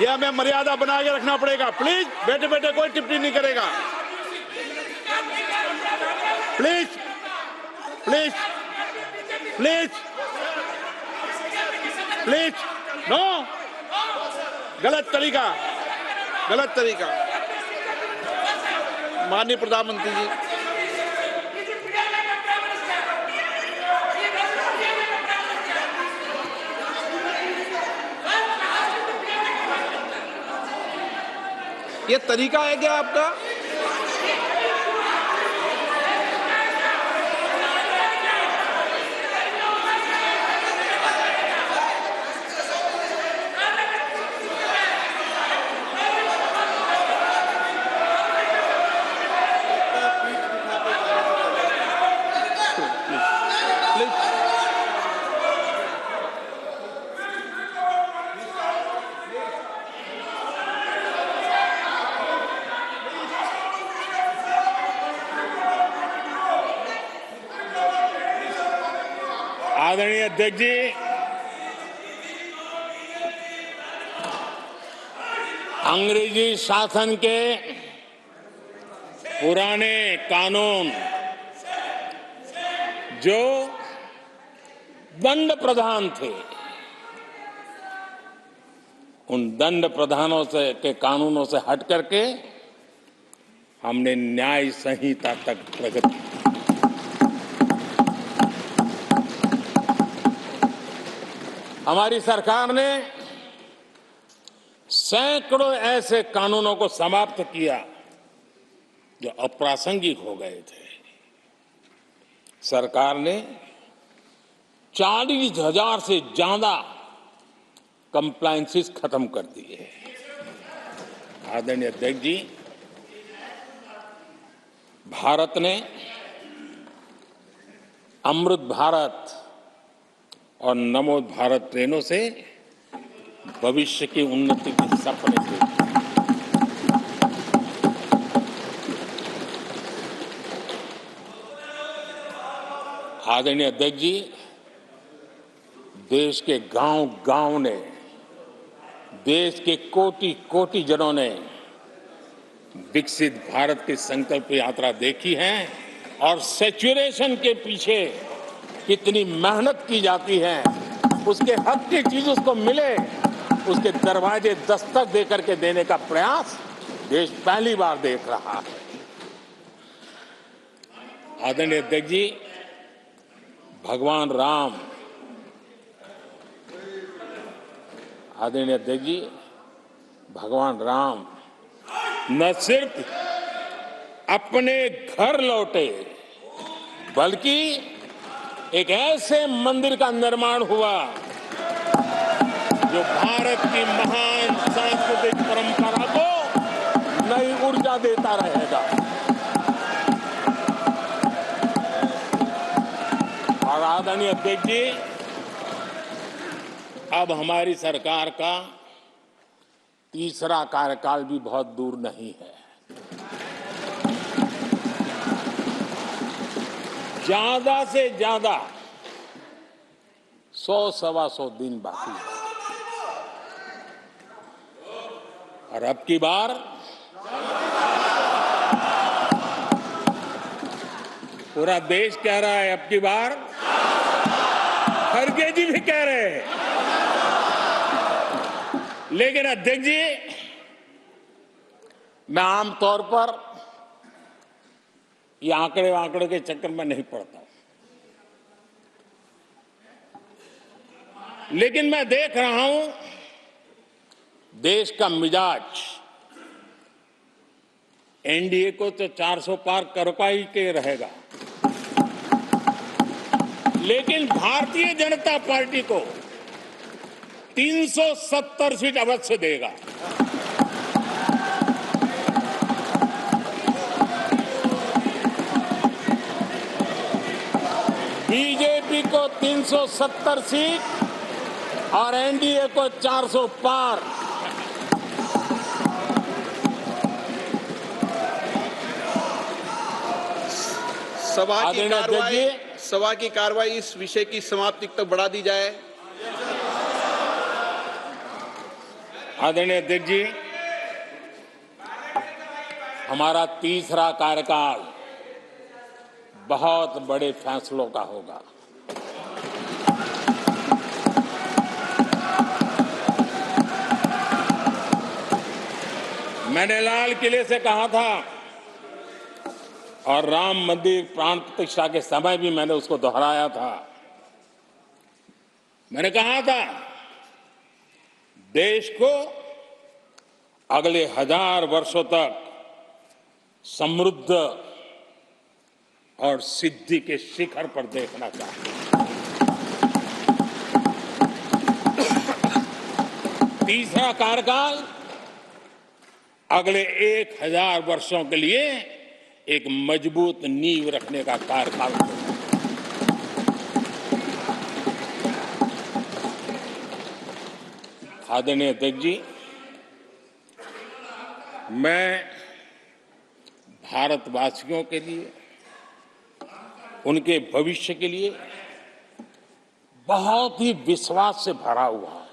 यह हमें मर्यादा बना के रखना पड़ेगा। प्लीज बैठे बैठे कोई टिप्पणी नहीं करेगा। Please please please please no, गलत तरीका, गलत तरीका। माननीय प्रधानमंत्री जी, ये तरीका है क्या आपका? आदरणीय अध्यक्ष जी, अंग्रेजी शासन के पुराने कानून जो दंड प्रधान थे, उन दंड प्रधानों से के कानूनों से हट करके हमने न्याय संहिता तक प्रगति की। हमारी सरकार ने सैकड़ों ऐसे कानूनों को समाप्त किया जो अप्रासंगिक हो गए थे। सरकार ने 40,000 से ज्यादा कंप्लायंसेस खत्म कर दिए। आदरणीय अध्यक्ष जी, भारत ने अमृत भारत और नमो भारत ट्रेनों से भविष्य की उन्नति के सपने देखे। आदरणीय अध्यक्ष जी, देश के गांव-गांव ने, देश के कोटि-कोटि जनों ने विकसित भारत की संकल्प यात्रा देखी है और सैचुरेशन के पीछे कितनी मेहनत की जाती है, उसके हक की चीज उसको मिले, उसके दरवाजे दस्तक देकर के देने का प्रयास देश पहली बार देख रहा है। आदरणीय अध्यक्ष जी, भगवान राम, आदरणीय अध्यक्ष जी, भगवान राम न सिर्फ अपने घर लौटे, बल्कि एक ऐसे मंदिर का निर्माण हुआ जो भारत की महान सांस्कृतिक परंपरा को नई ऊर्जा देता रहेगा। और आदरणीय अध्यक्ष जी, अब हमारी सरकार का तीसरा कार्यकाल भी बहुत दूर नहीं है। ज्यादा से ज्यादा 100-125 दिन बाकी है। और अब की बार पूरा देश कह रहा है, अब की बार खड़गे जी भी कह रहे हैं। लेकिन अध्यक्ष जी, मैं आमतौर पर ये आंकड़े के चक्कर में नहीं पड़ता, लेकिन मैं देख रहा हूं देश का मिजाज एनडीए को तो 400 पार कर पाई के रहेगा, लेकिन भारतीय जनता पार्टी को 370 सीट अवश्य देगा। बीजेपी को 370 सीट और एनडीए को 400 पार। सभा की कार्रवाई इस विषय की समाप्ति तक बढ़ा दी जाए। आदरणीय अध्यक्ष जी, हमारा तीसरा कार्यकाल बहुत बड़े फैसलों का होगा। मैंने लाल किले से कहा था और राम मंदिर प्राण प्रतिष्ठा के समय भी मैंने उसको दोहराया था। मैंने कहा था, देश को अगले 1000 वर्षों तक समृद्ध और सिद्धि के शिखर पर देखना चाहिए। तीसरा कार्यकाल अगले 1000 वर्षों के लिए एक मजबूत नींव रखने का कार्यकाल होगा। आदरणीय अध्यक्ष जी, मैं भारतवासियों के लिए, उनके भविष्य के लिए बहुत ही विश्वास से भरा हुआ है।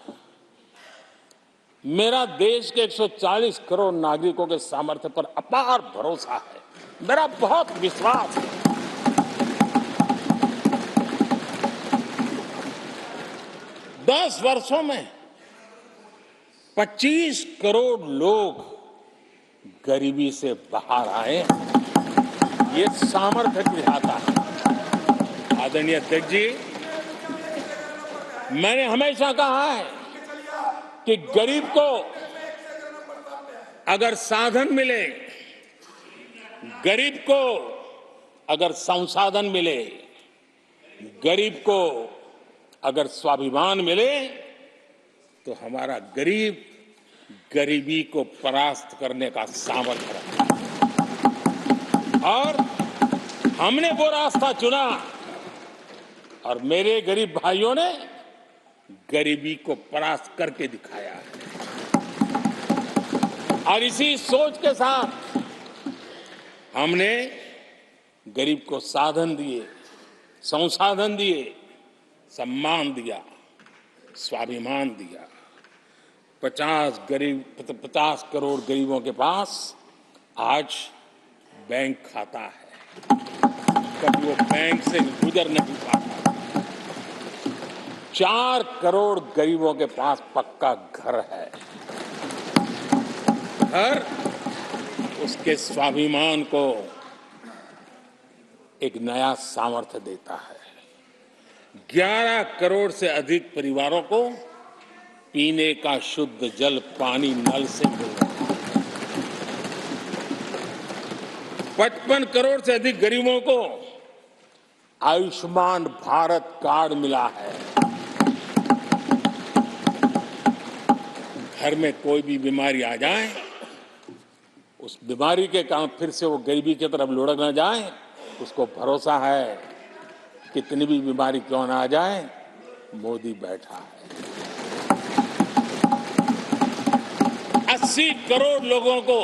मेरा देश के 140 करोड़ नागरिकों के सामर्थ्य पर अपार भरोसा है, मेरा बहुत विश्वास है। दस वर्षों में 25 करोड़ लोग गरीबी से बाहर आए, ये सामर्थ्य दिखाता है। आदरणीय अध्यक्ष जी, मैंने हमेशा कहा है कि गरीब को अगर साधन मिले, गरीब को अगर संसाधन मिले, गरीब को अगर स्वाभिमान मिले, तो हमारा गरीब गरीबी को परास्त करने का सामर्थ्य रखता है। और हमने वो रास्ता चुना और मेरे गरीब भाइयों ने गरीबी को परास्त करके दिखाया है। और इसी सोच के साथ हमने गरीब को साधन दिए, संसाधन दिए, सम्मान दिया, स्वाभिमान दिया। 50 करोड़ गरीबों के पास आज बैंक खाता है। कभी वो बैंक से गुजर नहीं पाता। 4 करोड़ गरीबों के पास पक्का घर है। घर उसके स्वाभिमान को एक नया सामर्थ्य देता है। 11 करोड़ से अधिक परिवारों को पीने का शुद्ध जल पानी नल से मिल रहा है। 55 करोड़ से अधिक गरीबों को आयुष्मान भारत कार्ड मिला है। घर में कोई भी बीमारी आ जाए, उस बीमारी के कारण फिर से वो गरीबी की तरफ लुढ़क न जाए, उसको भरोसा है कितनी भी बीमारी क्यों ना आ जाए, मोदी बैठा है। 80 करोड़ लोगों को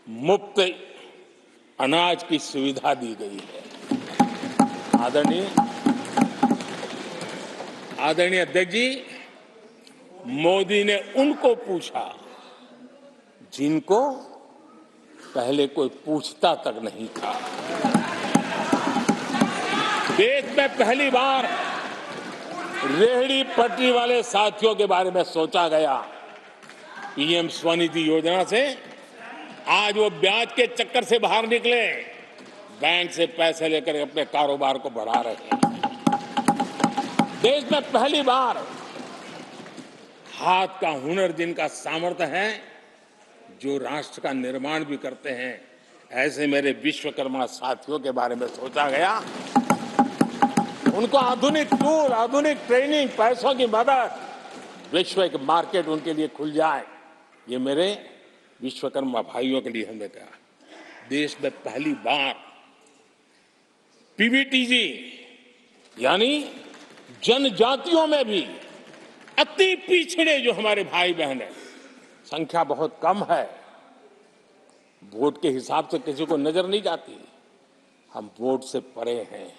मुफ्त अनाज की सुविधा दी गई है। आदरणीय अध्यक्ष जी, मोदी ने उनको पूछा जिनको पहले कोई पूछता तक नहीं था। देश में पहली बार रेहड़ी पटरी वाले साथियों के बारे में सोचा गया। पीएम स्वनिधि योजना से आज वो ब्याज के चक्कर से बाहर निकले, बैंक से पैसे लेकर अपने कारोबार को बढ़ा रहे हैं। देश में पहली बार हाथ का हुनर जिनका सामर्थ्य है, जो राष्ट्र का निर्माण भी करते हैं, ऐसे मेरे विश्वकर्मा साथियों के बारे में सोचा गया। उनको आधुनिक टूल, आधुनिक ट्रेनिंग, पैसों की मदद, वैश्विक मार्केट उनके लिए खुल जाए, ये मेरे विश्वकर्मा भाइयों के लिए हमने कहा। देश में पहली बार पीवीटीजी यानी जनजातियों में भी अति पिछड़े जो हमारे भाई बहन हैं, संख्या बहुत कम है, वोट के हिसाब से किसी को नजर नहीं जाती। हम वोट से परे हैं,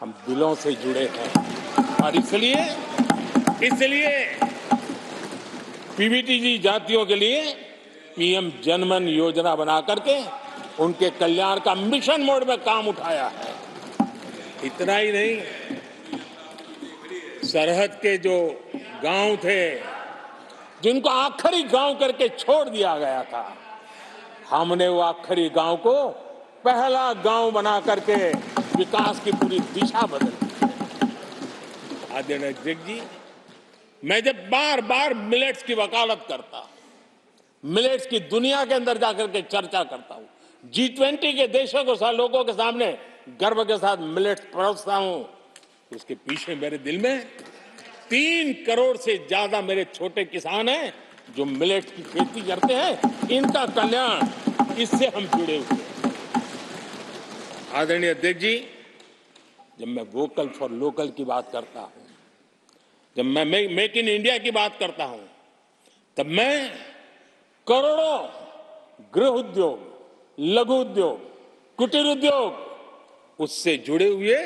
हम दिलों से जुड़े हैं और इसलिए पीवीटीजी जातियों के लिए पीएम जनमन योजना बना करके उनके कल्याण का मिशन मोड में काम उठाया है। इतना ही नहीं, सरहद के जो गांव थे जिनको आखिरी गांव करके छोड़ दिया गया था, हमने वो आखिरी गांव को पहला गांव बना करके विकास की पूरी दिशा बदल दी। आदरणीय अध्यक्ष जी, मैं जब बार बार मिलेट्स की वकालत करता हूं, मिलेट्स की दुनिया के अंदर जाकर के चर्चा करता हूं, G20 के देशों को लोगों के सामने गर्व के साथ मिलेट्स परोसता हूं, उसके पीछे मेरे दिल में 3 करोड़ से ज्यादा मेरे छोटे किसान हैं जो मिलेट की खेती करते हैं। इनका कल्याण, इससे हम जुड़े हुए हैं। आदरणीय अध्यक्ष जी, जब मैं वोकल फॉर लोकल की बात करता हूं, जब मैं मेक इन इंडिया की बात करता हूं, तब मैं करोड़ों गृह उद्योग, लघु उद्योग, कुटीर उद्योग, उससे जुड़े हुए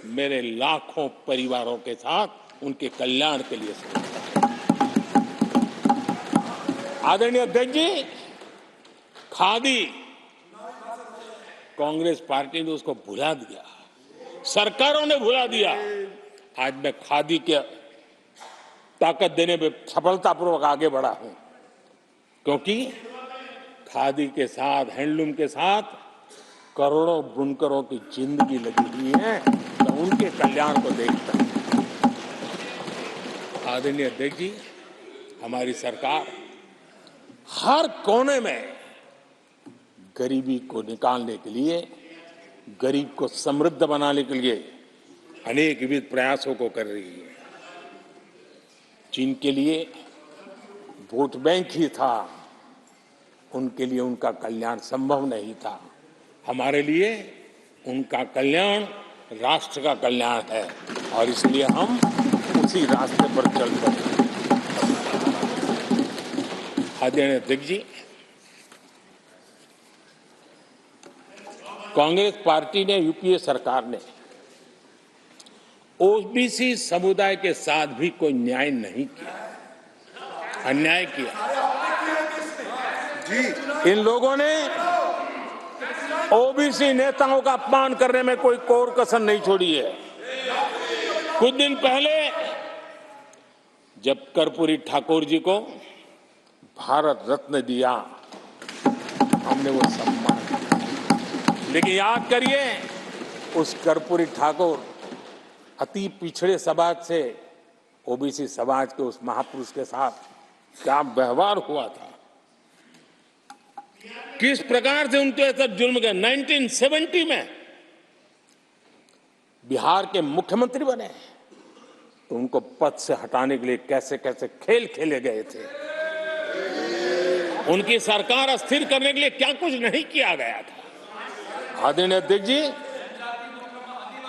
मेरे लाखों परिवारों के साथ उनके कल्याण के लिए सोचता हूं। आदरणीय अध्यक्ष जी, खादी, कांग्रेस पार्टी ने उसको भुला दिया, सरकारों ने भुला दिया। आज मैं खादी के ताकत देने में सफलतापूर्वक आगे बढ़ा हूं, क्योंकि खादी के साथ, हैंडलूम के साथ करोड़ों बुनकरों की जिंदगी लगी हुई है, तो उनके कल्याण को देखता हूं। आदरणीय अध्यक्ष जी, हमारी सरकार हर कोने में गरीबी को निकालने के लिए, गरीब को समृद्ध बनाने के लिए अनेक विविध प्रयासों को कर रही है। जिनके लिए वोट बैंक ही था, उनके लिए उनका कल्याण संभव नहीं था। हमारे लिए उनका कल्याण राष्ट्र का कल्याण है। और इसलिए हम उसी रास्ते पर चल पड़े। आदरणीय अध्यक्ष जी, कांग्रेस पार्टी ने, यूपीए सरकार ने ओबीसी समुदाय के साथ भी कोई न्याय नहीं किया, अन्याय किया। इन लोगों ने ओबीसी नेताओं का अपमान करने में कोई कोर कसर नहीं छोड़ी है। कुछ दिन पहले जब कर्पूरी ठाकुर जी को भारत रत्न दिया, हमने वो सम्मान किया। लेकिन याद करिए, उस कर्पूरी ठाकुर अति पिछड़े समाज से ओबीसी समाज के उस महापुरुष के साथ क्या व्यवहार हुआ था, किस प्रकार से उनके साथ जुल्म किया। 1970 में बिहार के मुख्यमंत्री बने तो उनको पद से हटाने के लिए कैसे कैसे खेल खेले गए थे। उनकी सरकार अस्थिर करने के लिए क्या कुछ नहीं किया गया था। आदरणीय अध्यक्ष जी,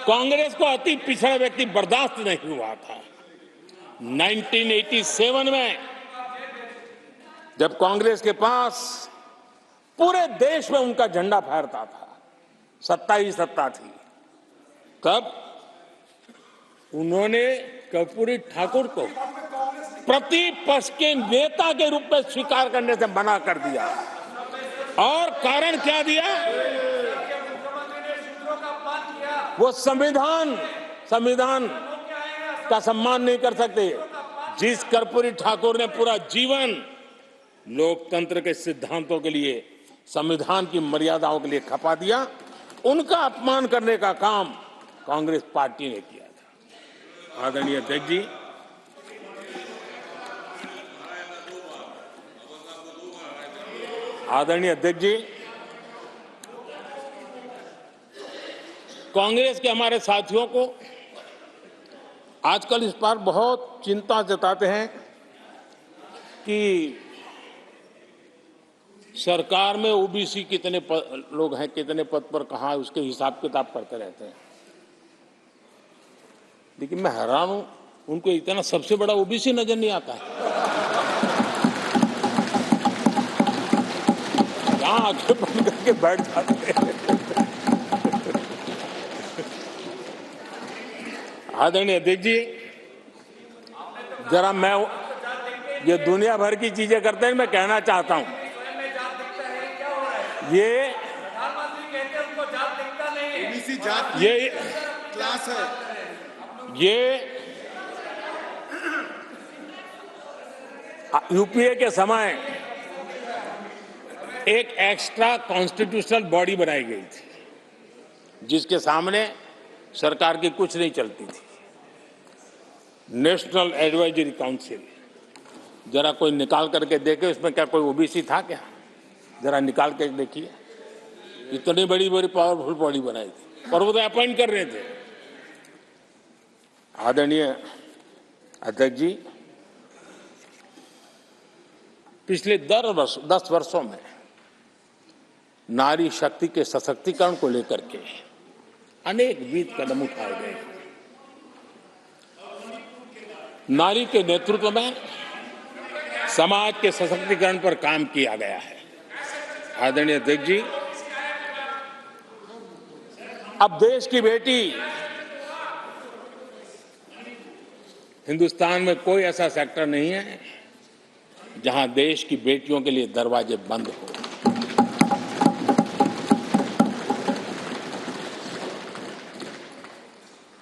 कांग्रेस को अति पिछड़ा व्यक्ति बर्दाश्त नहीं हुआ था। 1987 में जब कांग्रेस के पास पूरे देश में उनका झंडा फहरता था, सत्ता ही सत्ता थी, तब उन्होंने कर्पूरी ठाकुर को प्रतिपक्ष के नेता के रूप में स्वीकार करने से मना कर दिया। और कारण क्या दिया? वो संविधान का सम्मान नहीं कर सकते। जिस कर्पूरी ठाकुर ने पूरा जीवन लोकतंत्र के सिद्धांतों के लिए, संविधान की मर्यादाओं के लिए खपा दिया, उनका अपमान करने का काम कांग्रेस पार्टी ने किया था। आदरणीय अध्यक्ष जी, कांग्रेस के हमारे साथियों को आजकल इस पर बहुत चिंता जताते हैं कि सरकार में ओबीसी कितने लोग हैं, कितने पद पर कहां है, उसके हिसाब किताब करते रहते हैं। लेकिन मैं हैरान हूं, उनको इतना सबसे बड़ा ओबीसी नजर नहीं आता है। कहां आंखें बंद करके बैठ जाते हैं। आदरणीय अध्यक्ष जी, जरा मैं ये दुनिया भर की चीजें करते हैं, मैं कहना चाहता हूं, ये क्लास है, ये यूपीए के समय एक एक्स्ट्रा कॉन्स्टिट्यूशनल बॉडी बनाई गई थी, जिसके सामने सरकार की कुछ नहीं चलती थी। नेशनल एडवाइजरी काउंसिल, जरा कोई निकाल करके देखे उसमें क्या कोई ओबीसी था क्या? जरा निकाल के देखिए। इतनी बड़ी बड़ी पावरफुल बॉडी बनाई थी और वो तो अपॉइंट कर रहे थे। आदरणीय अध्यक्ष जी, पिछले 10 वर्षों में नारी शक्ति के सशक्तिकरण को लेकर के अनेक विविध कदम उठाए गए। नारी के नेतृत्व में समाज के सशक्तिकरण पर काम किया गया है। आदरणीय अध्यक्ष जी, अब देश की बेटी, हिंदुस्तान में कोई ऐसा सेक्टर नहीं है जहां देश की बेटियों के लिए दरवाजे बंद हो।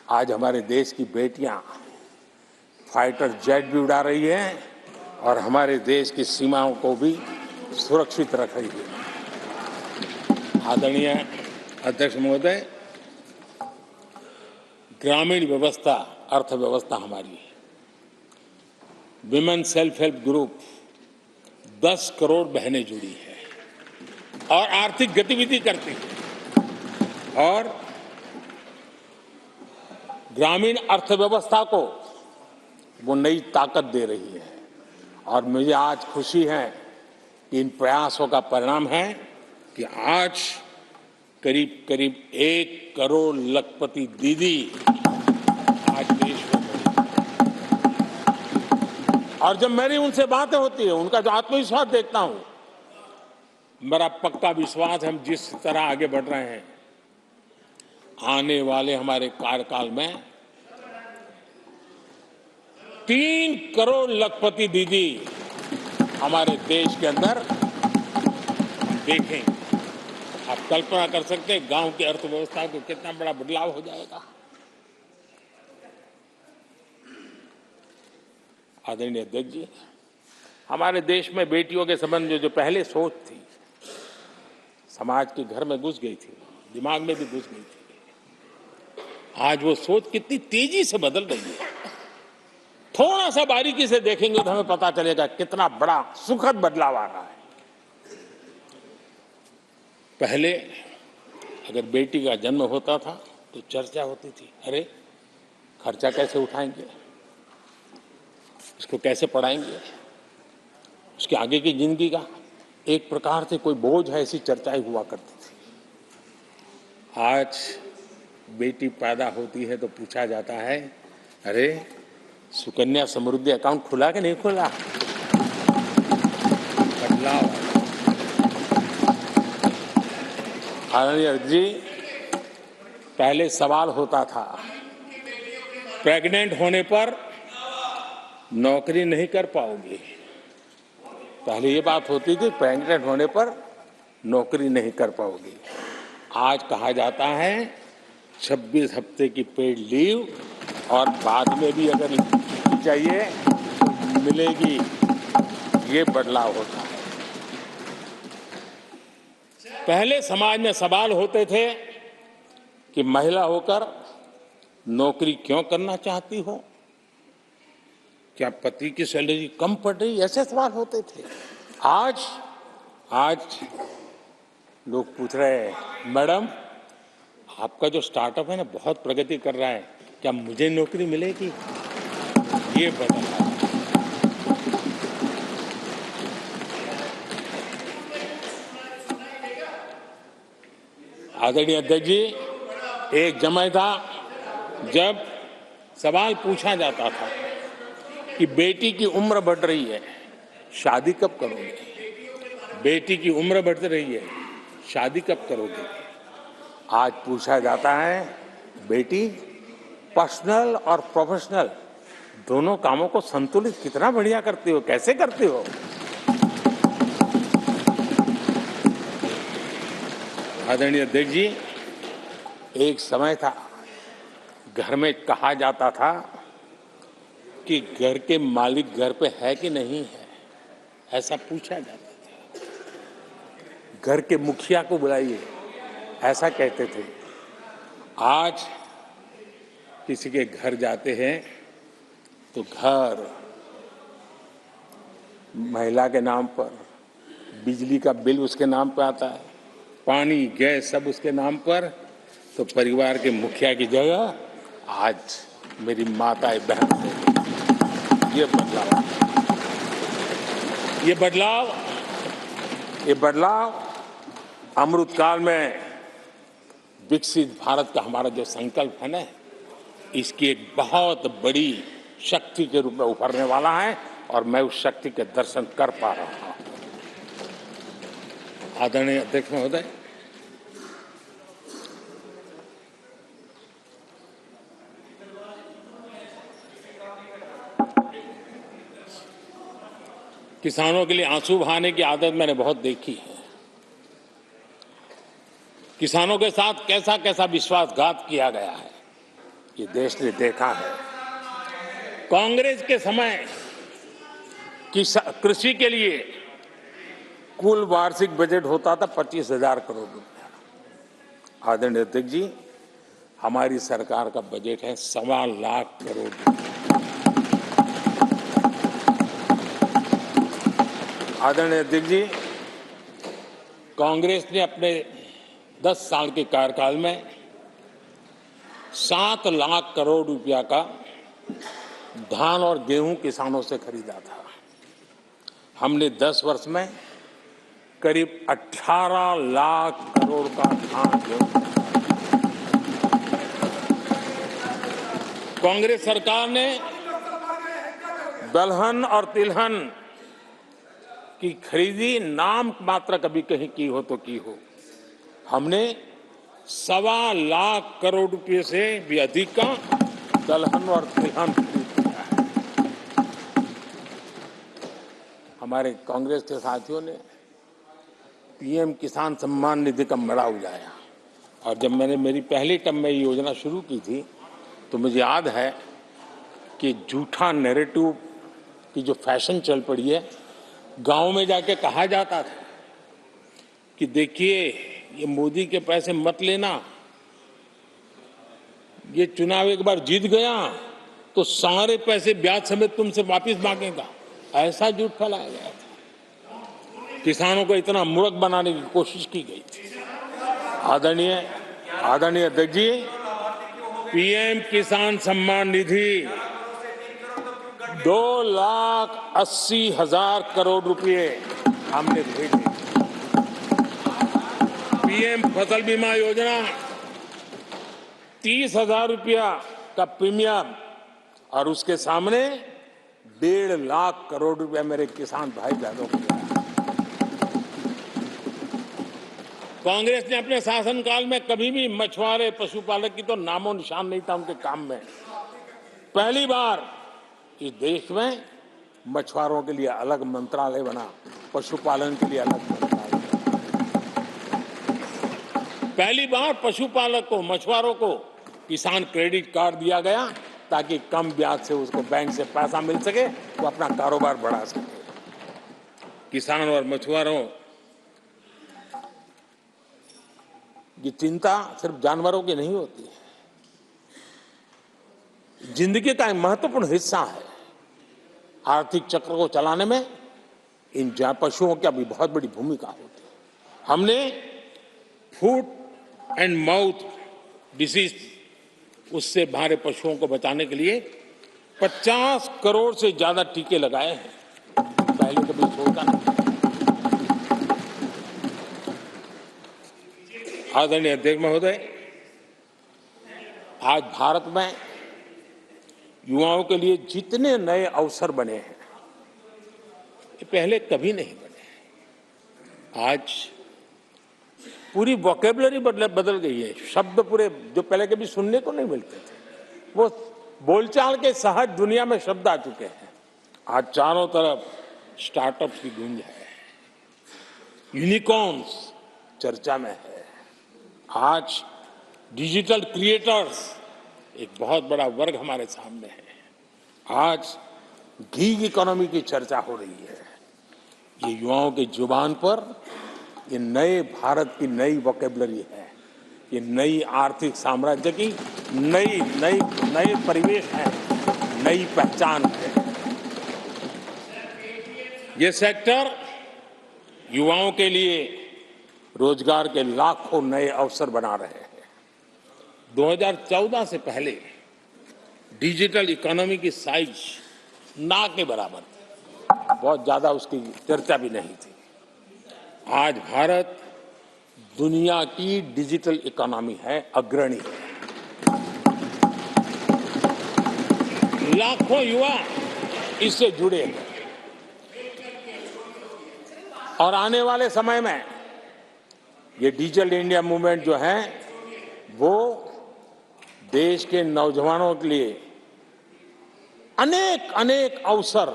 आज हमारे देश की बेटियां फाइटर जेट भी उड़ा रही हैं और हमारे देश की सीमाओं को भी सुरक्षित रख रही है। आदरणीय अध्यक्ष महोदय, ग्रामीण व्यवस्था, अर्थव्यवस्था हमारी है। Women self help group 10 crore बहनें जुड़ी है और आर्थिक गतिविधि करती है और ग्रामीण अर्थव्यवस्था को वो नई ताकत दे रही है। और मुझे आज खुशी है कि इन प्रयासों का परिणाम है कि आज करीब करीब 1 करोड़ लखपति दीदी आज और जब मेरी उनसे बातें होती है, उनका जो आत्मविश्वास देखता हूं, मेरा पक्का विश्वास है हम जिस तरह आगे बढ़ रहे हैं, आने वाले हमारे कार्यकाल में 3 करोड़ लखपति दीदी हमारे देश के अंदर हम देखेंगे। आप कल्पना कर सकते हैं गांव की अर्थव्यवस्था को कितना बड़ा बदलाव हो जाएगा। आदरणीय अध्यक्ष जी, हमारे देश में बेटियों के संबंध में जो पहले सोच थी, समाज के घर में घुस गई थी, दिमाग में भी घुस गई थी, आज वो सोच कितनी तेजी से बदल रही है। थोड़ा सा बारीकी से देखेंगे तो हमें पता चलेगा कितना बड़ा सुखद बदलाव आ रहा है। पहले अगर बेटी का जन्म होता था तो चर्चा होती थी, अरे खर्चा कैसे उठाएंगे, उसको कैसे पढ़ाएंगे, उसके आगे की जिंदगी का एक प्रकार से कोई बोझ है, ऐसी चर्चाएं हुआ करती थी। आज बेटी पैदा होती है तो पूछा जाता है, अरे सुकन्या समृद्धि अकाउंट खुला कि नहीं खुला। बदलाव। आदरणीय जी, पहले सवाल होता था प्रेग्नेंट होने पर नौकरी नहीं कर पाओगे। पहले ये बात होती थी प्रेग्नेंट होने पर नौकरी नहीं कर पाओगे। आज कहा जाता है 26 हफ्ते की पेड लीव और बाद में भी अगर चाहिए तो मिलेगी। ये बदलाव होता है। पहले समाज में सवाल होते थे कि महिला होकर नौकरी क्यों करना चाहती हो, क्या पति की सैलरी कम पड़ रही, ऐसे सवाल होते थे। आज लोग पूछ रहे हैं, मैडम आपका जो स्टार्टअप है ना बहुत प्रगति कर रहा है, क्या मुझे नौकरी मिलेगी। ये बदलाव। आदरणीय अध्यक्ष जी, एक समय था जब सवाल पूछा जाता था कि बेटी की उम्र बढ़ रही है, शादी कब करोगे। बेटी की उम्र बढ़ रही है, शादी कब करोगे। आज पूछा जाता है, बेटी पर्सनल और प्रोफेशनल दोनों कामों को संतुलित कितना बढ़िया करती हो, कैसे करती हो। आदरणीय अध्यक्ष जी, एक समय था घर में कहा जाता था कि घर के मालिक घर पे है कि नहीं है, ऐसा पूछा जाता था। घर के मुखिया को बुलाइए, ऐसा कहते थे। आज किसी के घर जाते हैं तो घर महिला के नाम पर, बिजली का बिल उसके नाम पर आता है, पानी गैस सब उसके नाम पर। तो परिवार के मुखिया की जगह आज मेरी माताएं बहन है। ये बदलाव अमृतकाल में विकसित भारत का हमारा जो संकल्प है ना, इसकी एक बहुत बड़ी शक्ति के रूप में उभरने वाला है और मैं उस शक्ति के दर्शन कर पा रहा हूं। आदरणीय अध्यक्ष महोदय, किसानों के लिए आंसू बहाने की आदत मैंने बहुत देखी है। किसानों के साथ कैसा कैसा विश्वासघात किया गया है, ये देश ने देखा है। कांग्रेस के समय कृषि के लिए कुल वार्षिक बजट होता था 25,000 करोड़ रुपया। आदरणीय अध्यक्ष जी, हमारी सरकार का बजट है 1.25 लाख करोड़ रुपया। आदरणीय अध्यक्ष जी, कांग्रेस ने अपने 10 साल के कार्यकाल में 7 लाख करोड़ रुपया का धान और गेहूं किसानों से खरीदा था। हमने 10 वर्ष में करीब 18 लाख करोड़ का धान गेहूं। कांग्रेस सरकार ने दलहन और तिलहन की खरीदी नाम मात्र कभी कहीं की हो तो की हो, हमने 1.25 करोड़ रुपए से भी अधिक का दलहन और तिलहन खरीद किया है। हमारे कांग्रेस के साथियों ने पीएम किसान सम्मान निधि का मड़ा उड़ाया, और जब मैंने मेरी पहली टर्म में ये योजना शुरू की थी तो मुझे याद है कि झूठा नैरेटिव की जो फैशन चल पड़ी है, गांव में जाके कहा जाता था कि देखिए ये मोदी के पैसे मत लेना, ये चुनाव एक बार जीत गया तो सारे पैसे ब्याज समेत तुमसे वापस मांगेगा। ऐसा झूठ फैलाया गया था, किसानों को इतना मूर्ख बनाने की कोशिश की गई थी। आदरणीय अध्यक्ष जी, पीएम किसान सम्मान निधि 2,80,000 करोड़ रुपए हमने भेजे। पीएम फसल बीमा योजना 30,000 रुपया का प्रीमियम, और उसके सामने 1.5 लाख करोड़ रुपया मेरे किसान भाई बहनों को दिया। कांग्रेस ने अपने शासनकाल में कभी भी मछुआरे पशुपालक की तो नामो निशान नहीं था उनके काम में। पहली बार इस देश में मछुआरों के लिए अलग मंत्रालय बना, पशुपालन के लिए अलग मंत्रालय बना। पहली बार पशुपालक को, मछुआरों को किसान क्रेडिट कार्ड दिया गया ताकि कम ब्याज से उसको बैंक से पैसा मिल सके, वो अपना कारोबार बढ़ा सके। किसान और मछुआरों की चिंता सिर्फ जानवरों की नहीं होती है, जिंदगी का एक महत्वपूर्ण हिस्सा है। आर्थिक चक्र को चलाने में इन पशुओं की भी बहुत बड़ी भूमिका होती है। हमने फुट एंड माउथ डिसीज, उससे हमारे पशुओं को बचाने के लिए 50 करोड़ से ज्यादा टीके लगाए हैं, पहले कभी सोचा नहीं। आदरणीय अध्यक्ष महोदय, आज भारत में युवाओं के लिए जितने नए अवसर बने हैं, ये पहले कभी नहीं बने। आज पूरी वोकेबलरी बदल गई है, शब्द पूरे जो पहले कभी सुनने को नहीं मिलते थे, वो बोलचाल के सहज दुनिया में शब्द आ चुके हैं। आज चारों तरफ स्टार्टअप्स की गूंज है, यूनिकॉर्न्स चर्चा में है। आज डिजिटल क्रिएटर्स एक बहुत बड़ा वर्ग हमारे सामने है। आज गीग इकोनॉमी की चर्चा हो रही है। ये युवाओं की जुबान पर ये नए भारत की नई वोकेबलरी है, ये नई आर्थिक साम्राज्य की नई परिवेश है, नई पहचान है। ये सेक्टर युवाओं के लिए रोजगार के लाखों नए अवसर बना रहे हैं। 2014 से पहले डिजिटल इकोनॉमी की साइज ना के बराबर थी, बहुत ज्यादा उसकी चर्चा भी नहीं थी। आज भारत दुनिया की डिजिटल इकोनॉमी है, अग्रणी है। लाखों युवा इससे जुड़े हैं, और आने वाले समय में ये डिजिटल इंडिया मूवमेंट जो है वो देश के नौजवानों के लिए अनेक अवसर,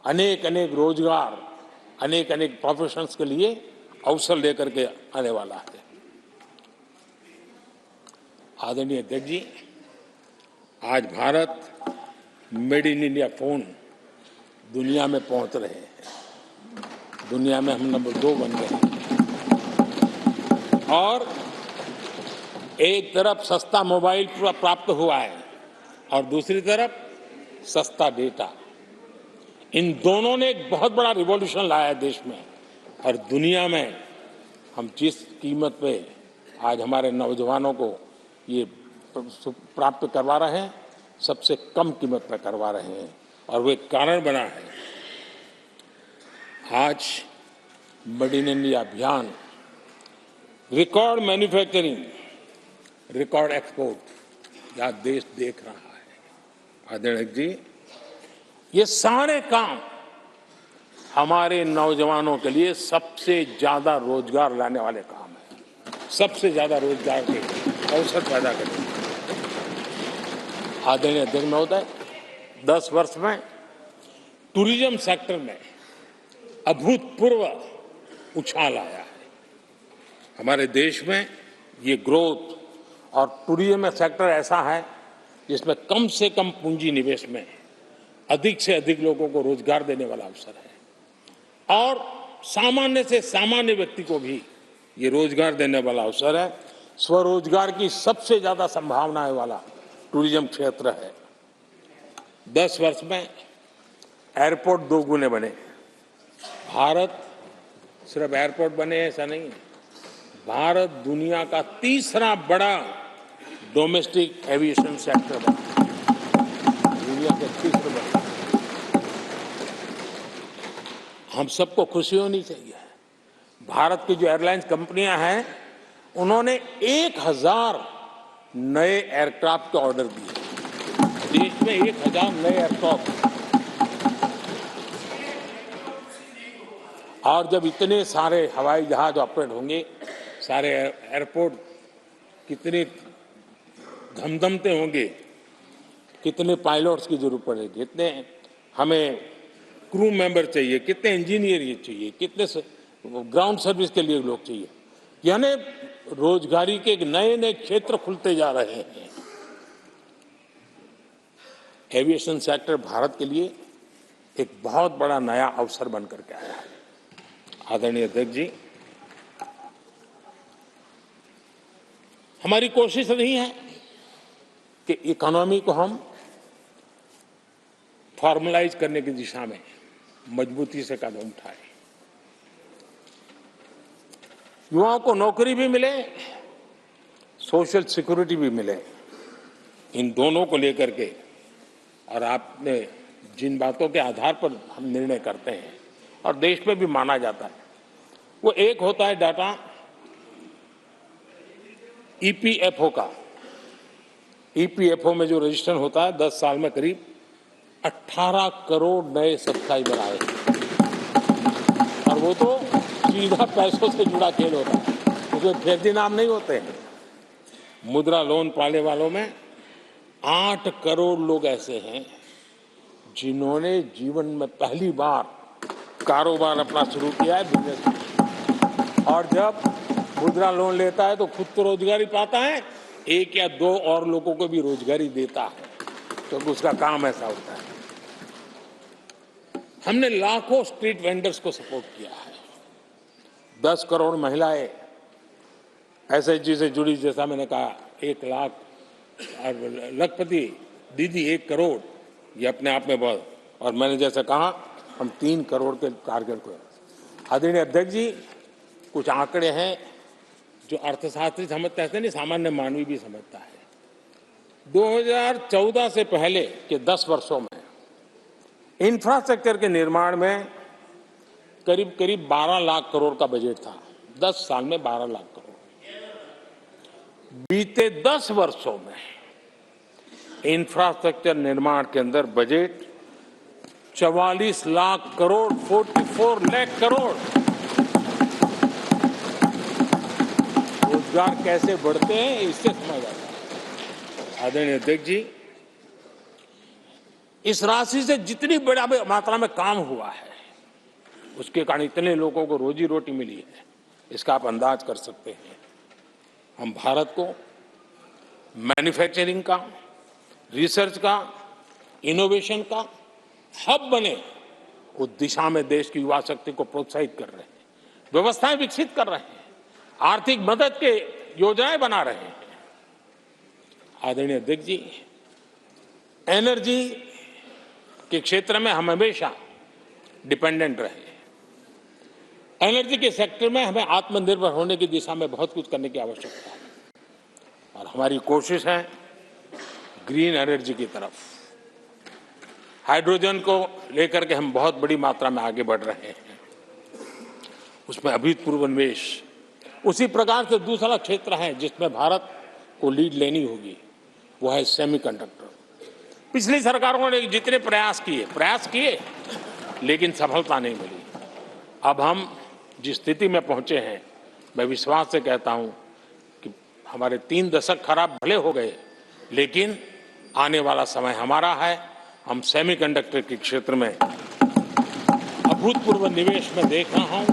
अनेक रोजगार, अनेक प्रोफेशंस के लिए अवसर लेकर के आने वाला है। आदरणीय अध्यक्ष जी, आज Bharat made in India phone दुनिया में पहुंच रहे हैं। दुनिया में हम नंबर 2 बन गए हैं, और एक तरफ सस्ता मोबाइल प्राप्त हुआ है और दूसरी तरफ सस्ता डेटा। इन दोनों ने एक बहुत बड़ा रिवॉल्यूशन लाया है देश में, और दुनिया में हम जिस कीमत पे आज हमारे नौजवानों को ये प्राप्त करवा रहे हैं, सबसे कम कीमत पर करवा रहे हैं, और वो एक कारण बना है। आज मेड इन इंडिया अभियान, रिकॉर्ड मैन्युफैक्चरिंग, रिकॉर्ड एक्सपोर्ट, यह देश देख रहा है। आदरणीय जी, ये सारे काम हमारे नौजवानों के लिए सबसे ज्यादा रोजगार लाने वाले काम हैं, सबसे ज्यादा रोजगार के अवसर पैदा करेंगे। आदरणीय अध्यक्ष महोदय, 10 वर्ष में टूरिज्म सेक्टर में अभूतपूर्व उछाल आया है। हमारे देश में ये ग्रोथ और टूरिज्म सेक्टर ऐसा है जिसमें कम से कम पूंजी निवेश में अधिक से अधिक लोगों को रोजगार देने वाला अवसर है और सामान्य से सामान्य व्यक्ति को भी ये रोजगार देने वाला अवसर है। स्वरोजगार की सबसे ज्यादा संभावनाएं वाला टूरिज्म क्षेत्र है। 10 वर्ष में एयरपोर्ट 2 गुने बने। भारत सिर्फ एयरपोर्ट बने ऐसा नहीं है, भारत दुनिया का तीसरा बड़ा डोमेस्टिक एविएशन सेक्टर बना, दुनिया के तीसरे बड़ा। हम सबको खुशी होनी चाहिए। भारत की जो एयरलाइंस कंपनियां हैं उन्होंने 1000 नए एयरक्राफ्ट के ऑर्डर दिए। देश में 1000 नए एयरक्राफ्ट, और जब इतने सारे हवाई जहाज ऑपरेट होंगे, सारे एयरपोर्ट कितने धमधमते होंगे, कितने पायलट्स की जरूरत पड़ेगी, कितने हमें क्रू मेंबर चाहिए, कितने इंजीनियर ये चाहिए, कितने ग्राउंड सर्विस के लिए लोग चाहिए। यानी रोजगारी के नए नए क्षेत्र खुलते जा रहे हैं। एविएशन सेक्टर भारत के लिए एक बहुत बड़ा नया अवसर बनकर के आया है। आदरणीय अध्यक्ष जी, हमारी कोशिश नहीं है कि इकोनॉमी को हम फॉर्मलाइज करने की दिशा में मजबूती से कदम उठाए, युवाओं को नौकरी भी मिले, सोशल सिक्योरिटी भी मिले। इन दोनों को लेकर के और आपने जिन बातों के आधार पर हम निर्णय करते हैं और देश में भी माना जाता है, वो एक होता है डाटा ईपीएफओ का। ईपीएफओ में जो रजिस्ट्रेशन होता है 10 साल में करीब 18 करोड़ नए सब्सक्राइबर आए, और वो तो सीधा पैसों से जुड़ा खेल होता है, उसमें फर्जी नाम नहीं होते हैं। मुद्रा लोन पाने वालों में 8 करोड़ लोग ऐसे हैं जिन्होंने जीवन में पहली बार कारोबार अपना शुरू किया है, बिजनेस। और जब मुद्रा लोन लेता है तो खुद तो रोजगारी पाता है, 1 या 2 और लोगों को भी रोजगारी देता है, तो उसका काम ऐसा होता है। हमने लाखों स्ट्रीट वेंडर्स को सपोर्ट किया है। 10 करोड़ महिलाएं एसएचजी से जुड़ी, जैसा मैंने कहा 1 लाख, और लखपति दीदी 1 करोड़, ये अपने आप में बहुत। और मैंने जैसे कहा हम 3 करोड़ के टारगेट को। आदरणीय अध्यक्ष जी, कुछ आंकड़े हैं जो अर्थशास्त्री समझते हैं, नहीं सामान्य मानवी भी समझता है। 2014 से पहले के 10 वर्षों में इंफ्रास्ट्रक्चर के निर्माण में करीब करीब 12 लाख करोड़ का बजट था। 10 साल में 12 लाख करोड़। बीते 10 वर्षों में इंफ्रास्ट्रक्चर निर्माण के अंदर बजट 44 लाख करोड़, 44 लाख करोड़। रोजगार कैसे बढ़ते हैं इससे समझ आता है। आदरणीय अध्यक्ष जी, इस राशि से जितनी बड़ा मात्रा में काम हुआ है, उसके कारण इतने लोगों को रोजी रोटी मिली है, इसका आप अंदाज कर सकते हैं। हम भारत को मैन्युफैक्चरिंग का, रिसर्च का, इनोवेशन का हब बने, उस दिशा में देश की युवा शक्ति को प्रोत्साहित कर रहे हैं, व्यवस्थाएं विकसित कर रहे हैं, आर्थिक मदद के योजनाएं बना रहे हैं। आदरणीय अध्यक्ष जी, एनर्जी के क्षेत्र में हम हमेशा डिपेंडेंट रहे। एनर्जी के सेक्टर में हमें आत्मनिर्भर होने की दिशा में बहुत कुछ करने की आवश्यकता है, और हमारी कोशिश है ग्रीन एनर्जी की तरफ। हाइड्रोजन को लेकर के हम बहुत बड़ी मात्रा में आगे बढ़ रहे हैं, उसमें अभूतपूर्व निवेश। उसी प्रकार से दूसरा क्षेत्र है जिसमें भारत को लीड लेनी होगी, वो है सेमीकंडक्टर। पिछली सरकारों ने जितने प्रयास किए लेकिन सफलता नहीं मिली। अब हम जिस स्थिति में पहुंचे हैं, मैं विश्वास से कहता हूं कि हमारे 3 दशक खराब भले हो गए, लेकिन आने वाला समय हमारा है। हम सेमीकंडक्टर के क्षेत्र में अभूतपूर्व निवेश में देख रहा हूं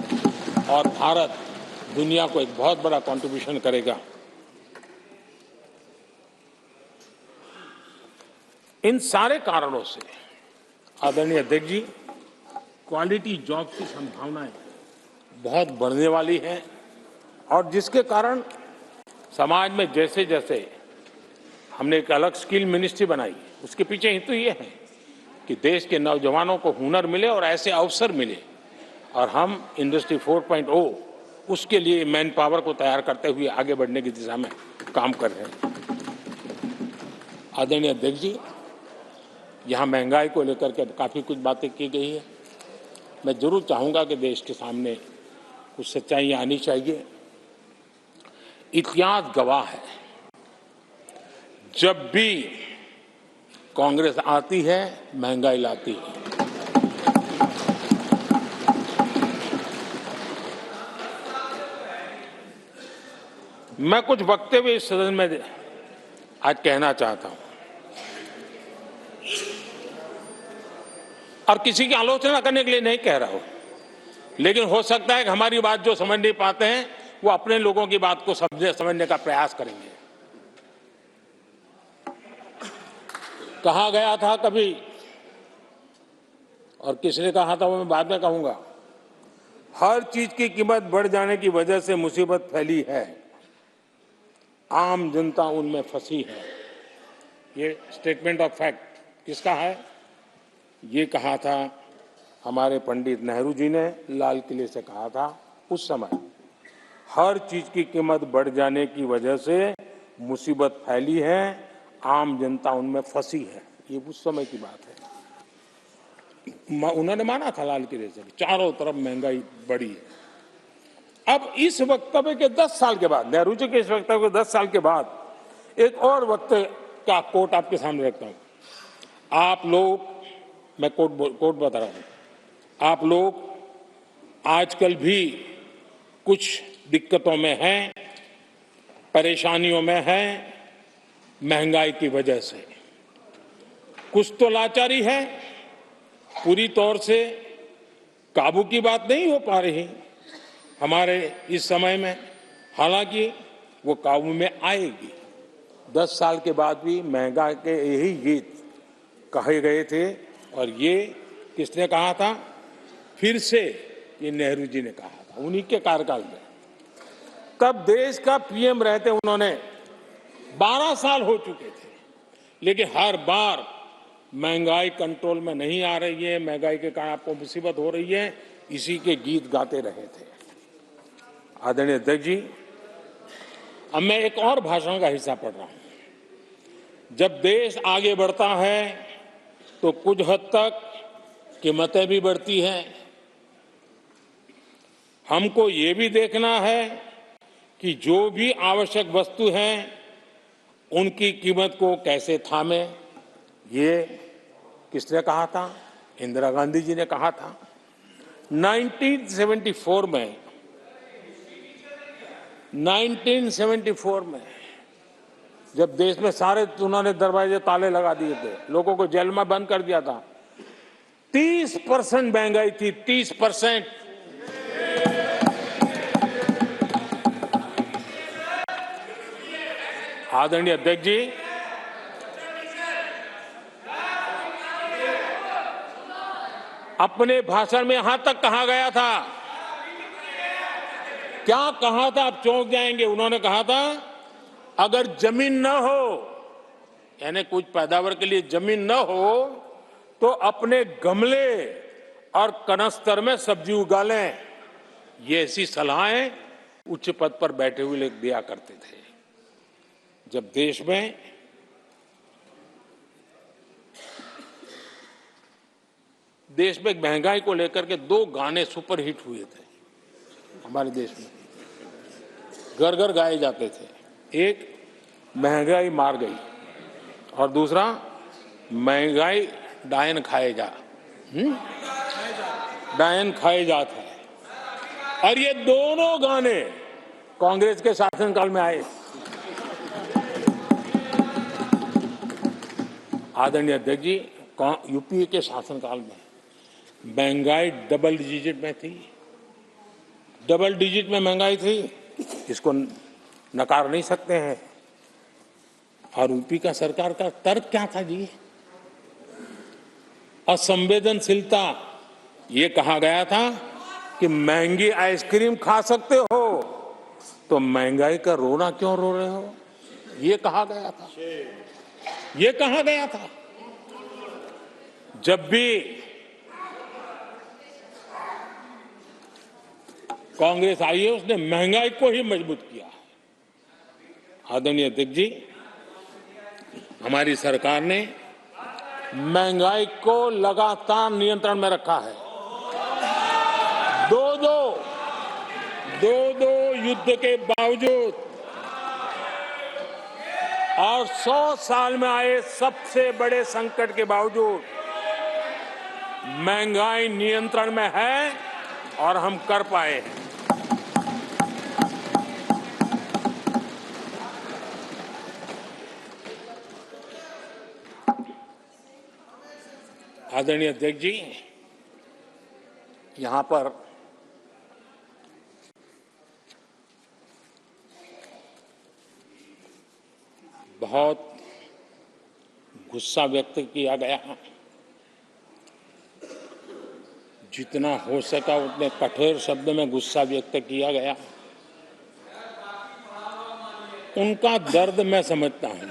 और भारत दुनिया को एक बहुत बड़ा कंट्रीब्यूशन करेगा। इन सारे कारणों से आदरणीय अध्यक्ष जी, क्वालिटी जॉब की संभावनाएं बहुत बढ़ने वाली हैं और जिसके कारण समाज में जैसे जैसे हमने एक अलग स्किल मिनिस्ट्री बनाई, उसके पीछे हेतु ये है कि देश के नौजवानों को हुनर मिले और ऐसे अवसर मिले, और हम इंडस्ट्री 4.0 उसके लिए मैन पावर को तैयार करते हुए आगे बढ़ने की दिशा में काम कर रहे हैं। आदरणीय अध्यक्ष जी, यहाँ महंगाई को लेकर के काफ़ी कुछ बातें की गई है। मैं जरूर चाहूँगा कि देश के सामने कुछ सच्चाइयाँ आनी चाहिए। इतिहास गवाह है, जब भी कांग्रेस आती है महंगाई लाती है। मैं कुछ वक्तव्य इस सदन में आज कहना चाहता हूं और किसी की आलोचना करने के लिए नहीं कह रहा हूं, लेकिन हो सकता है कि हमारी बात जो समझ नहीं पाते हैं वो अपने लोगों की बात को समझने का प्रयास करेंगे। कहा गया था कभी, और किसने कहा था वो मैं बाद में कहूंगा, हर चीज की कीमत बढ़ जाने की वजह से मुसीबत फैली है, आम जनता उनमें फंसी है। ये स्टेटमेंट ऑफ फैक्ट किसका है? ये कहा था हमारे पंडित नेहरू जी ने, लाल किले से कहा था उस समय। हर चीज की कीमत बढ़ जाने की वजह से मुसीबत फैली है, आम जनता उनमें फंसी है। ये उस समय की बात है। उन्होंने माना था लाल किले से, चारों तरफ महंगाई बढ़ी है। अब इस वक्तव्य के 10 साल के बाद, नेहरू जी के इस वक्तव्य के 10 साल के बाद एक और वक्तव्य का कोट आपके सामने रखता हूं। आप लोग, मैं कोट बता रहा हूं, आप लोग आजकल भी कुछ दिक्कतों में हैं, परेशानियों में हैं महंगाई की वजह से। कुछ तो लाचारी है, पूरी तौर से काबू की बात नहीं हो पा रही हमारे इस समय में, हालांकि वो काबू में आएगी। 10 साल के बाद भी महंगाई के यही गीत कहे गए थे, और ये किसने कहा था? फिर से ये नेहरू जी ने कहा था उन्हीं के कार्यकाल में। तब देश का पीएम रहते उन्होंने 12 साल हो चुके थे, लेकिन हर बार महंगाई कंट्रोल में नहीं आ रही है, महंगाई के कारण आपको मुसीबत हो रही है, इसी के गीत गाते रहे थे। आदरणीय अध्यक्ष जी, अब मैं एक और भाषण का हिस्सा पढ़ रहा हूं। जब देश आगे बढ़ता है तो कुछ हद तक कीमतें भी बढ़ती हैं। हमको ये भी देखना है कि जो भी आवश्यक वस्तु हैं उनकी कीमत को कैसे थामे। ये किसने कहा था? इंदिरा गांधी जी ने कहा था। 1974 में जब देश में सारे उन्होंने दरवाजे ताले लगा दिए थे, लोगों को जेल में बंद कर दिया था, 30% महंगाई थी, 30%। आदरणीय अध्यक्ष जी, अपने भाषण में यहां तक कहा गया था, क्या कहा था आप चौंक जाएंगे। उन्होंने कहा था अगर जमीन न हो, यानी कुछ पैदावार के लिए जमीन न हो, तो अपने गमले और कनस्तर में सब्जी उगा लें। ये ऐसी सलाहें उच्च पद पर बैठे हुए लोग दिया करते थे। जब देश में महंगाई को लेकर के 2 गाने सुपर हिट हुए थे हमारे देश में, घर घर गाए जाते थे। एक महंगाई मार गई और दूसरा महंगाई डायन खाए जा, डायन खाए जात है। और ये दोनों गाने कांग्रेस के शासनकाल में आए। आदरणीय अध्यक्ष जी, यूपीए के शासनकाल में महंगाई डबल डिजिट में थी, डबल डिजिट में महंगाई थी, इसको नकार नहीं सकते हैं। और यूपी का सरकार का तर्क क्या था जी? असंवेदनशीलता। ये कहा गया था कि महंगी आइसक्रीम खा सकते हो तो महंगाई का रोना क्यों रो रहे हो, ये कहा गया था, ये कहा गया था। जब भी कांग्रेस आई है उसने महंगाई को ही मजबूत किया है। आदरणीय अध्यक्ष जी, हमारी सरकार ने महंगाई को लगातार नियंत्रण में रखा है। दो दो युद्ध के बावजूद और 100 साल में आए सबसे बड़े संकट के बावजूद महंगाई नियंत्रण में है और हम कर पाए हैं। आदरणीय अध्यक्ष जी, यहां पर बहुत गुस्सा व्यक्त किया गया। जितना हो सका उतने कठोर शब्द में गुस्सा व्यक्त किया गया। उनका दर्द मैं समझता हूं,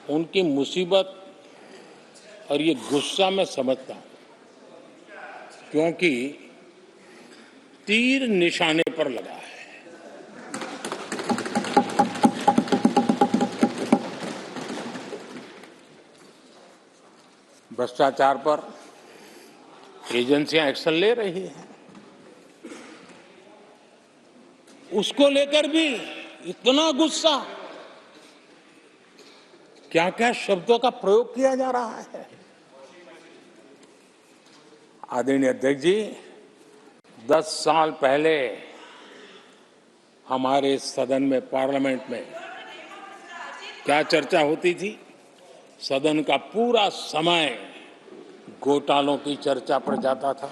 उनकी मुसीबत और ये गुस्सा मैं समझता हूं, क्योंकि तीर निशाने पर लगा है। भ्रष्टाचार पर एजेंसियां एक्शन ले रही हैं, उसको लेकर भी इतना गुस्सा, क्या क्या शब्दों का प्रयोग किया जा रहा है। आदरणीय अध्यक्ष जी, 10 साल पहले हमारे सदन में, पार्लियामेंट में क्या चर्चा होती थी? सदन का पूरा समय घोटालों की चर्चा पर जाता था,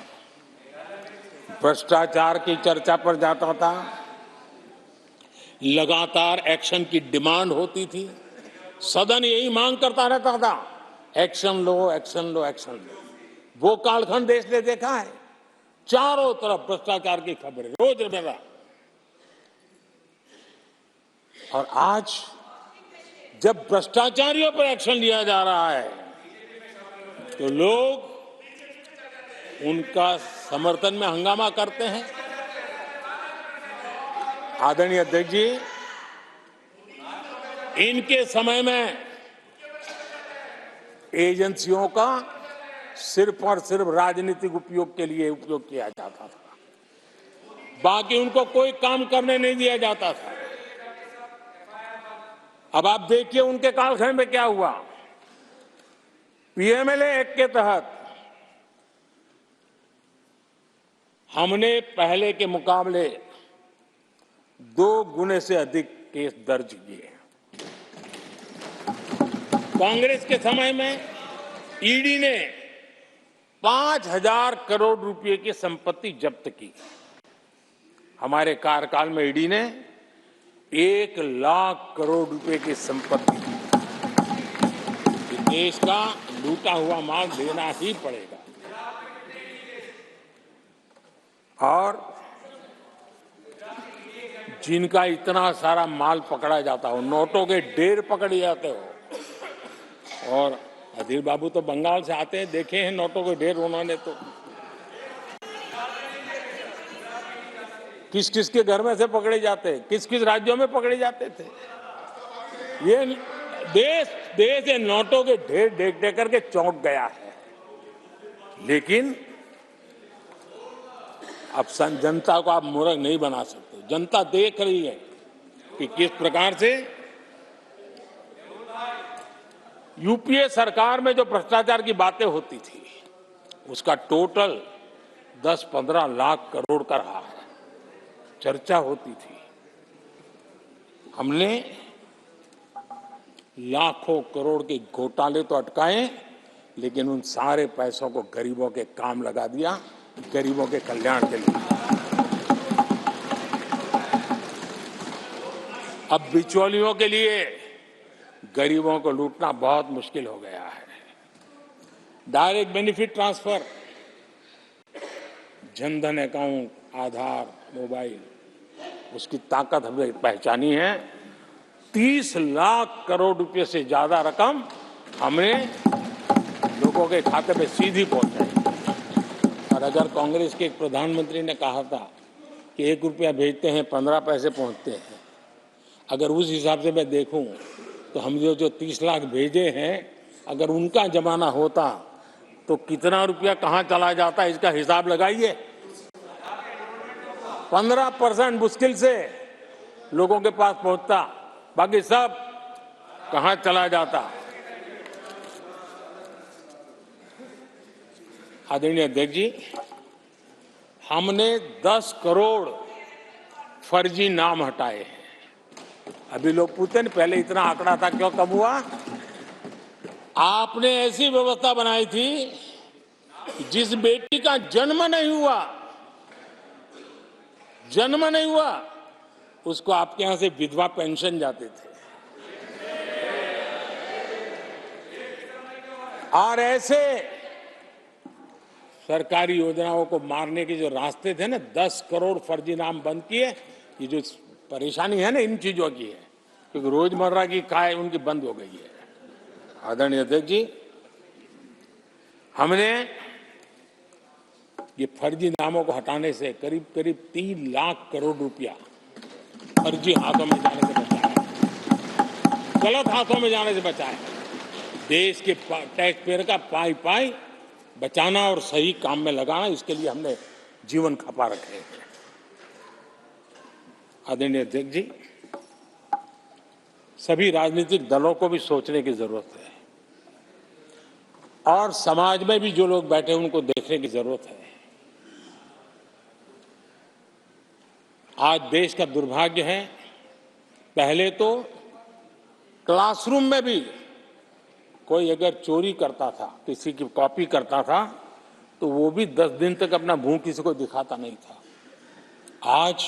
भ्रष्टाचार की चर्चा पर जाता था, लगातार एक्शन की डिमांड होती थी। सदन यही मांग करता रहता था, एक्शन लो, एक्शन लो, एक्शन लो। वो कालखंड देश ने देखा है, चारों तरफ भ्रष्टाचार की खबरें रोजमर्रा। और आज जब भ्रष्टाचारियों पर एक्शन लिया जा रहा है तो लोग उनका समर्थन में हंगामा करते हैं। आदरणीय अध्यक्ष जी, इनके समय में एजेंसियों का सिर्फ और सिर्फ राजनीतिक उपयोग के लिए उपयोग किया जाता था, बाकी उनको कोई काम करने नहीं दिया जाता था। अब आप देखिए उनके कालखंड में क्या हुआ। पीएमएलए एक्ट के तहत हमने पहले के मुकाबले 2 गुने से अधिक केस दर्ज किए। कांग्रेस के समय में ईडी ने 5,000 करोड़ रुपए की संपत्ति जब्त की। हमारे कार्यकाल में ईडी ने 1 लाख करोड़ रुपए की संपत्ति दी। देश का लूटा हुआ माल देना ही पड़ेगा। और जिनका इतना सारा माल पकड़ा जाता हो, नोटों के ढेर पकड़े जाते हो, और अधीर बाबू तो बंगाल से आते हैं, देखे हैं नोटों के ढेर उन्होंने तो किस किस के घर में से पकड़े जाते, किस किस राज्यों में पकड़े जाते थे। ये देश ये नोटों के ढेर देख देख करके चौंक गया है। लेकिन अब जनता को आप मूर्ख नहीं बना सकते। जनता देख रही है कि किस प्रकार से यूपीए सरकार में जो भ्रष्टाचार की बातें होती थी उसका टोटल 10-15 लाख करोड़ का रहा है, चर्चा होती थी। हमने लाखों करोड़ के घोटाले तो अटकाए, लेकिन उन सारे पैसों को गरीबों के काम लगा दिया, गरीबों के कल्याण के लिए। अब बिचौलियों के लिए गरीबों को लूटना बहुत मुश्किल हो गया है। Direct benefit transfer, Jan Dhan account, Aadhaar, mobile, उसकी ताकत हमने पहचानी है। 30 लाख करोड़ रुपए से ज्यादा रकम हमने लोगों के खाते में सीधी पहुंचाई। और अगर कांग्रेस के एक प्रधानमंत्री ने कहा था कि 1 रुपया भेजते हैं 15 पैसे पहुंचते हैं, अगर उस हिसाब से मैं देखूं तो हम जो 30 लाख भेजे हैं, अगर उनका जमाना होता तो कितना रुपया कहां चला जाता, इसका हिसाब लगाइए। 15% मुश्किल से लोगों के पास पहुंचता, बाकी सब कहां चला जाता। आदरणीय अध्यक्ष जी, हमने 10 करोड़ फर्जी नाम हटाए हैं। अभी लोग पूछते हैं पहले इतना आंकड़ा था, क्यों कम हुआ? आपने ऐसी व्यवस्था बनाई थी जिस बेटी का जन्म नहीं हुआ उसको आपके यहां से विधवा पेंशन जाते थे। और ऐसे सरकारी योजनाओं को मारने के जो रास्ते थे ना, 10 करोड़ फर्जी नाम बंद किए। ये जो परेशानी है ना इन चीजों की है, क्योंकि रोजमर्रा की काय उनकी बंद हो गई है। आदरणीय अध्यक्ष जी, हमने ये फर्जी नामों को हटाने से करीब 3 लाख करोड़ रुपया फर्जी हाथों में जाने से बचाया, गलत हाथों में जाने से बचाया। देश के टैक्स पेयर का पाई बचाना और सही काम में लगाना, इसके लिए हमने जीवन खपा रखे हैं। आदरणीय अध्यक्ष जी, सभी राजनीतिक दलों को भी सोचने की जरूरत है और समाज में भी जो लोग बैठे हैं उनको देखने की जरूरत है। आज देश का दुर्भाग्य है, पहले तो क्लासरूम में भी कोई अगर चोरी करता था, किसी की कॉपी करता था, तो वो भी 10 दिन तक अपना मुंह किसी को दिखाता नहीं था। आज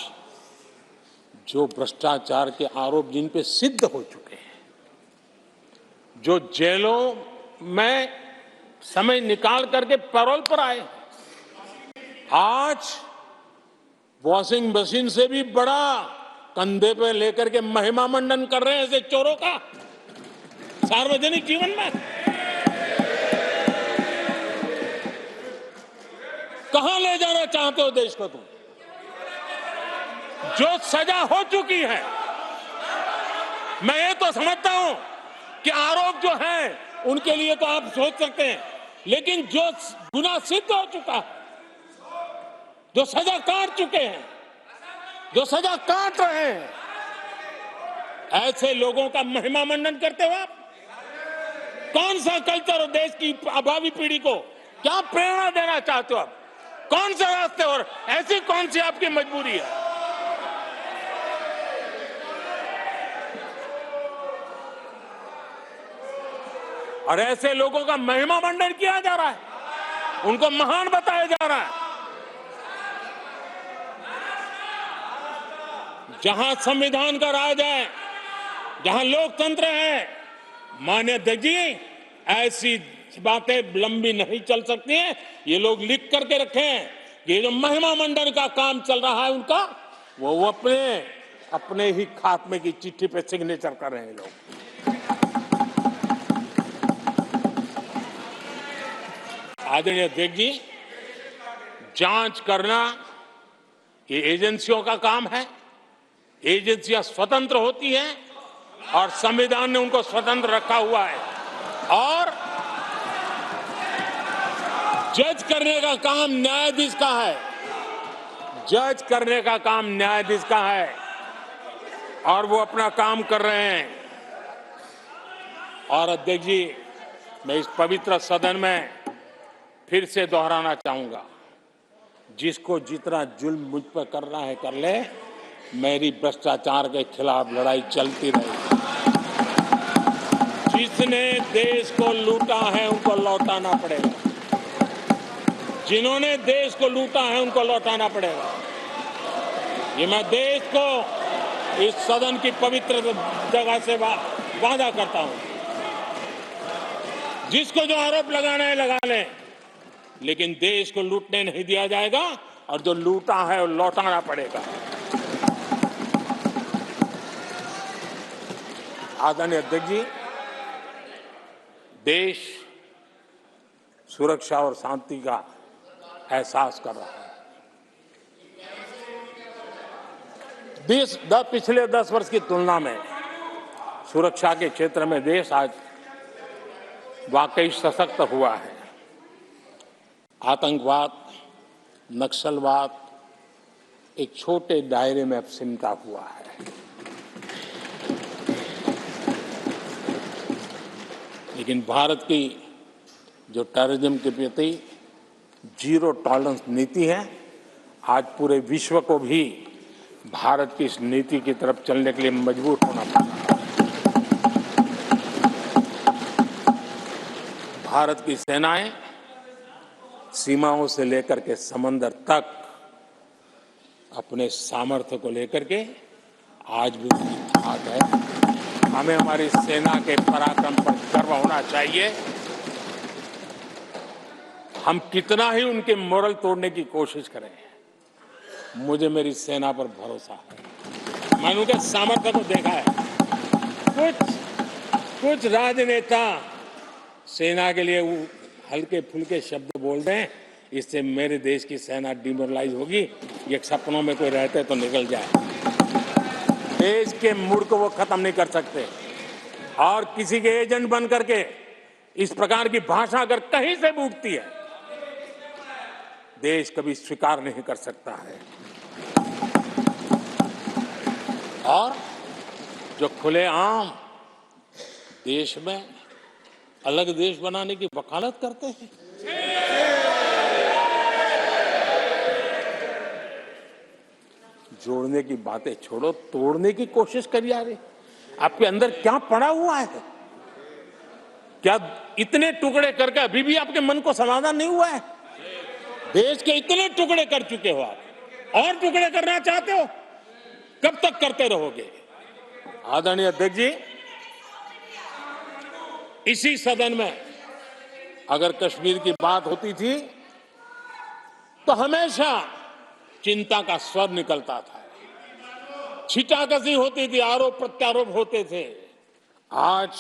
जो भ्रष्टाचार के आरोप जिन पे सिद्ध हो चुके हैं, जो जेलों में समय निकाल करके पैरोल पर आए, आज वॉशिंग मशीन से भी बड़ा कंधे पे लेकर के महिमा मंडन कर रहे हैं ऐसे चोरों का सार्वजनिक जीवन में। कहां ले जाना चाहते हो देश को तुम? जो सजा हो चुकी है, मैं ये तो समझता हूं कि आरोप जो है उनके लिए तो आप सोच सकते हैं, लेकिन जो गुनाह सिद्ध हो चुका है, जो सजा काट चुके हैं, जो सजा काट रहे हैं, ऐसे लोगों का महिमा मंडन करते हो आप? कौन सा कल्चर हो देश की भावी पीढ़ी को? क्या प्रेरणा देना चाहते हो आप? कौन से रास्ते और ऐसी कौन सी आपकी मजबूरी है? और ऐसे लोगों का महिमा मंडन किया जा रहा है, उनको महान बताया जा रहा है। जहां संविधान का राज है, जहां लोकतंत्र है, माननीय अध्यक्ष जी, ऐसी बातें लंबी नहीं चल सकती हैं। ये लोग लिख करके रखे हैं कि ये जो महिमा मंडन का काम चल रहा है उनका, वो अपने ही खात्मे की चिट्ठी पे सिग्नेचर कर रहे हैं लोग। आदरणीय अध्यक्ष जी, जांच करना ये एजेंसियों का काम है। एजेंसियां स्वतंत्र होती हैं और संविधान ने उनको स्वतंत्र रखा हुआ है। और जज करने का काम न्यायाधीश का है, जज करने का काम न्यायाधीश का है और वो अपना काम कर रहे हैं। और अध्यक्ष जी, मैं इस पवित्र सदन में फिर से दोहराना चाहूंगा, जिसको जितना जुल्म मुझ पर करना है कर ले, मेरी भ्रष्टाचार के खिलाफ लड़ाई चलती रहेगी। जिसने देश को लूटा है उनको लौटाना पड़ेगा, जिन्होंने देश को लूटा है उनको लौटाना पड़ेगा। ये मैं देश को इस सदन की पवित्र जगह से वादा करता हूं। जिसको जो आरोप लगाना है लगा लें, लेकिन देश को लूटने नहीं दिया जाएगा और जो लूटा है वो लौटाना पड़ेगा। आदरणीय अध्यक्ष जी, देश सुरक्षा और शांति का एहसास कर रहा है। पिछले 10 वर्ष की तुलना में सुरक्षा के क्षेत्र में देश आज वाकई सशक्त हुआ है। आतंकवाद, नक्सलवाद एक छोटे दायरे में अब सिमटा हुआ है। लेकिन भारत की जो टेररिज्म के प्रति जीरो टॉलरेंस नीति है, आज पूरे विश्व को भी भारत की इस नीति की तरफ चलने के लिए मजबूर होना पड़ा। भारत की सेनाएं सीमाओं से लेकर के समंदर तक अपने सामर्थ्य को लेकर के आज भी ठाक है। हमें हमारी सेना के पराक्रम पर गर्व होना चाहिए। हम कितना ही उनके मोरल तोड़ने की कोशिश करें, मुझे मेरी सेना पर भरोसा है। मैंने उनके सामर्थ्य को देखा है। कुछ राजनेता सेना के लिए हल्के फुल्के शब्द बोल दें, इससे मेरे देश की सेना डिमोरलाइज होगी, ये सपनों में कोई रहते तो निकल जाए। देश के मूड को वो खत्म नहीं कर सकते, और किसी के एजेंट बन करके इस प्रकार की भाषा अगर कहीं से भी उठती है, देश कभी स्वीकार नहीं कर सकता है। और जो खुलेआम देश में अलग देश बनाने की वकालत करते हैं, जोड़ने की बातें छोड़ो, तोड़ने की कोशिश करिए। यार, आपके अंदर क्या पड़ा हुआ है? क्या इतने टुकड़े करके अभी भी आपके मन को समाधान नहीं हुआ है? देश के इतने टुकड़े कर चुके हो आप, और टुकड़े करना चाहते हो? कब तक करते रहोगे? आदरणीय अध्यक्ष जी, इसी सदन में अगर कश्मीर की बात होती थी तो हमेशा चिंता का स्वर निकलता था, छिटाकशी होती थी, आरोप प्रत्यारोप होते थे। आज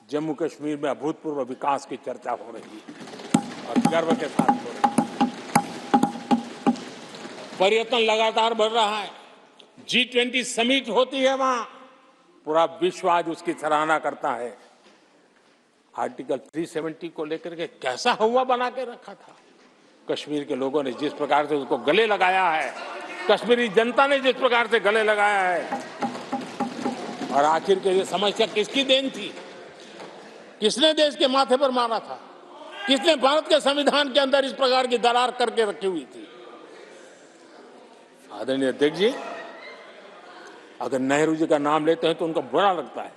जम्मू कश्मीर में अभूतपूर्व विकास की चर्चा हो रही है और गर्व के साथ हो रही है। पर्यटन लगातार बढ़ रहा है। G20 समिट होती है वहां, पूरा विश्व आज उसकी सराहना करता है। आर्टिकल 370 को लेकर के कैसा हुआ बना के रखा था। कश्मीर के लोगों ने जिस प्रकार से उसको गले लगाया है, कश्मीरी जनता ने जिस प्रकार से गले लगाया है, और आखिर के ये समस्या किसकी देन थी? किसने देश के माथे पर मारा था? किसने भारत के संविधान के अंदर इस प्रकार की दरार करके रखी हुई थी? आदरणीय अध्यक्ष जी, अगर नेहरू जी का नाम लेते हैं तो उनको बुरा लगता है,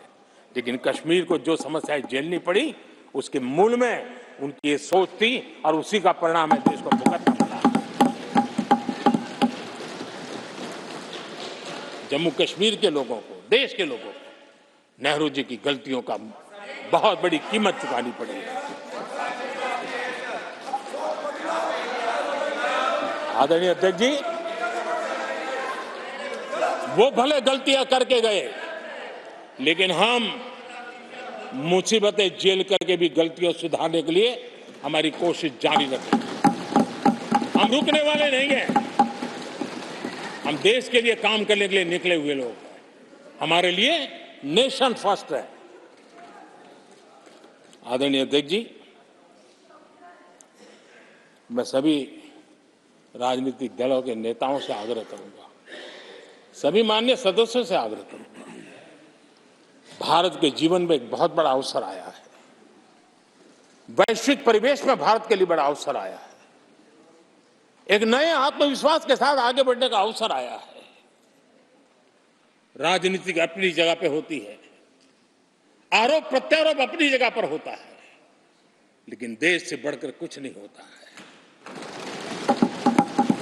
लेकिन कश्मीर को जो समस्याएं झेलनी पड़ी उसके मूल में उनकी ये सोच थी, और उसी का परिणाम है देश को भुगतना पड़ा। जम्मू कश्मीर के लोगों को, देश के लोगों को नेहरू जी की गलतियों का बहुत बड़ी कीमत चुकानी पड़ी है। आदरणीय अध्यक्ष जी, वो भले गलतियां करके गए, लेकिन हम मुसीबतें झेल करके भी गलतियों सुधारने के लिए हमारी कोशिश जारी रखेंगे। हम रुकने वाले नहीं हैं। हम देश के लिए काम करने के लिए निकले हुए लोग हैं। हमारे लिए नेशन फर्स्ट है। आदरणीय अध्यक्ष जी, मैं सभी राजनीतिक दलों के नेताओं से आग्रह करूंगा, सभी माननीय सदस्यों से आग्रह करूंगा भारत के जीवन में एक बहुत बड़ा अवसर आया है। वैश्विक परिवेश में भारत के लिए बड़ा अवसर आया है। एक नए आत्मविश्वास के साथ आगे बढ़ने का अवसर आया है। राजनीति अपनी जगह पे होती है, आरोप प्रत्यारोप अपनी जगह पर होता है, लेकिन देश से बढ़कर कुछ नहीं होता है।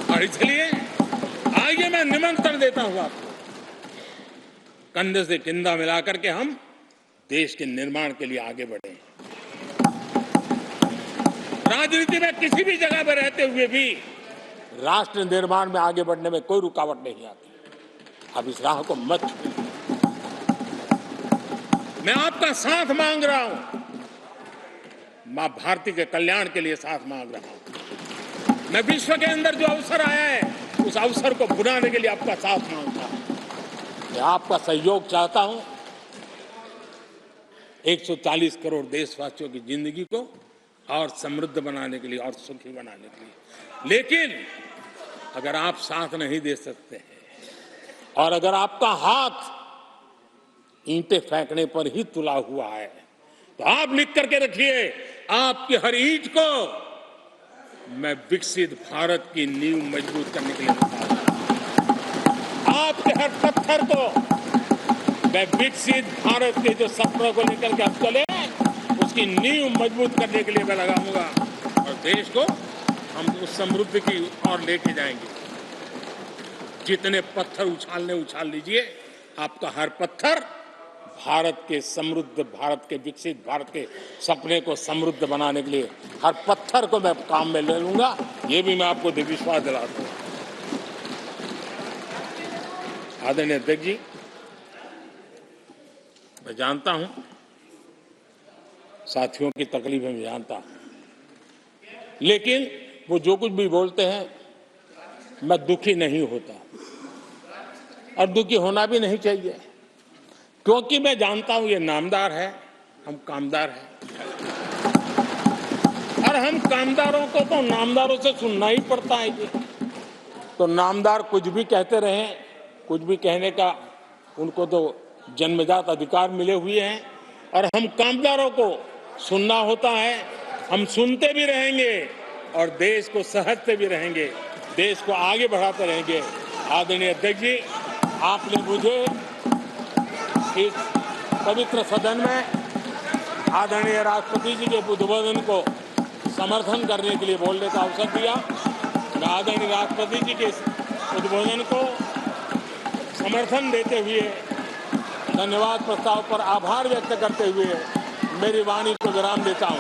और इसलिए आइए मैं निमंत्रण देता हूं आपको, कंधे से कंधा मिलाकर के हम देश के निर्माण के लिए आगे बढ़े। राजनीति में किसी भी जगह पर रहते हुए भी राष्ट्र निर्माण में आगे बढ़ने में कोई रुकावट नहीं आती। अब इस राह को मत छोड़िए। मैं आपका साथ मांग रहा हूं, मां भारती के कल्याण के लिए साथ मांग रहा हूं। मैं विश्व के अंदर जो अवसर आया है उस अवसर को बुलाने के लिए आपका साथ मांगता हूं। मैं आपका सहयोग चाहता हूं 140 करोड़ देशवासियों की जिंदगी को और समृद्ध बनाने के लिए और सुखी बनाने के लिए। लेकिन अगर आप साथ नहीं दे सकते हैं और अगर आपका हाथ ईंटें फेंकने पर ही तुला हुआ है, तो आप लिख करके रखिए, आपकी हर ईंट को मैं विकसित भारत की नींव मजबूत करने के लिए लगाऊंगा। आपके हर पत्थर को मैं विकसित भारत के जो सपनों को लेकर के आप चले उसकी नींव मजबूत करने के लिए मैं लगाऊंगा और देश को हम उस समृद्धि की ओर लेके जाएंगे। जितने पत्थर उछाल लीजिए, आपका हर पत्थर भारत के समृद्ध, भारत के विकसित भारत के सपने को समृद्ध बनाने के लिए हर पत्थर को मैं काम में ले लूंगा। ये भी मैं आपको विश्वास दिलाता हूं। आदरणीय अध्यक्ष जी, मैं जानता हूं साथियों की तकलीफें मैं जानता हूं, लेकिन वो जो कुछ भी बोलते हैं मैं दुखी नहीं होता और दुखी होना भी नहीं चाहिए, क्योंकि मैं जानता हूं ये नामदार है, हम कामदार हैं और हम कामदारों को तो नामदारों से सुनना ही पड़ता है जी। तो नामदार कुछ भी कहते रहें, कुछ भी कहने का उनको तो जन्मजात अधिकार मिले हुए हैं और हम कामदारों को सुनना होता है। हम सुनते भी रहेंगे और देश को सहारते भी रहेंगे, देश को आगे बढ़ाते रहेंगे। आदरणीय अध्यक्ष जी, आपने मुझे इस पवित्र सदन में आदरणीय राष्ट्रपति जी के उद्बोधन को समर्थन करने के लिए बोलने का अवसर दिया। मैं आदरणीय राष्ट्रपति जी के उद्बोधन को समर्थन देते हुए धन्यवाद प्रस्ताव पर आभार व्यक्त करते हुए मेरी वाणी को विराम देता हूं।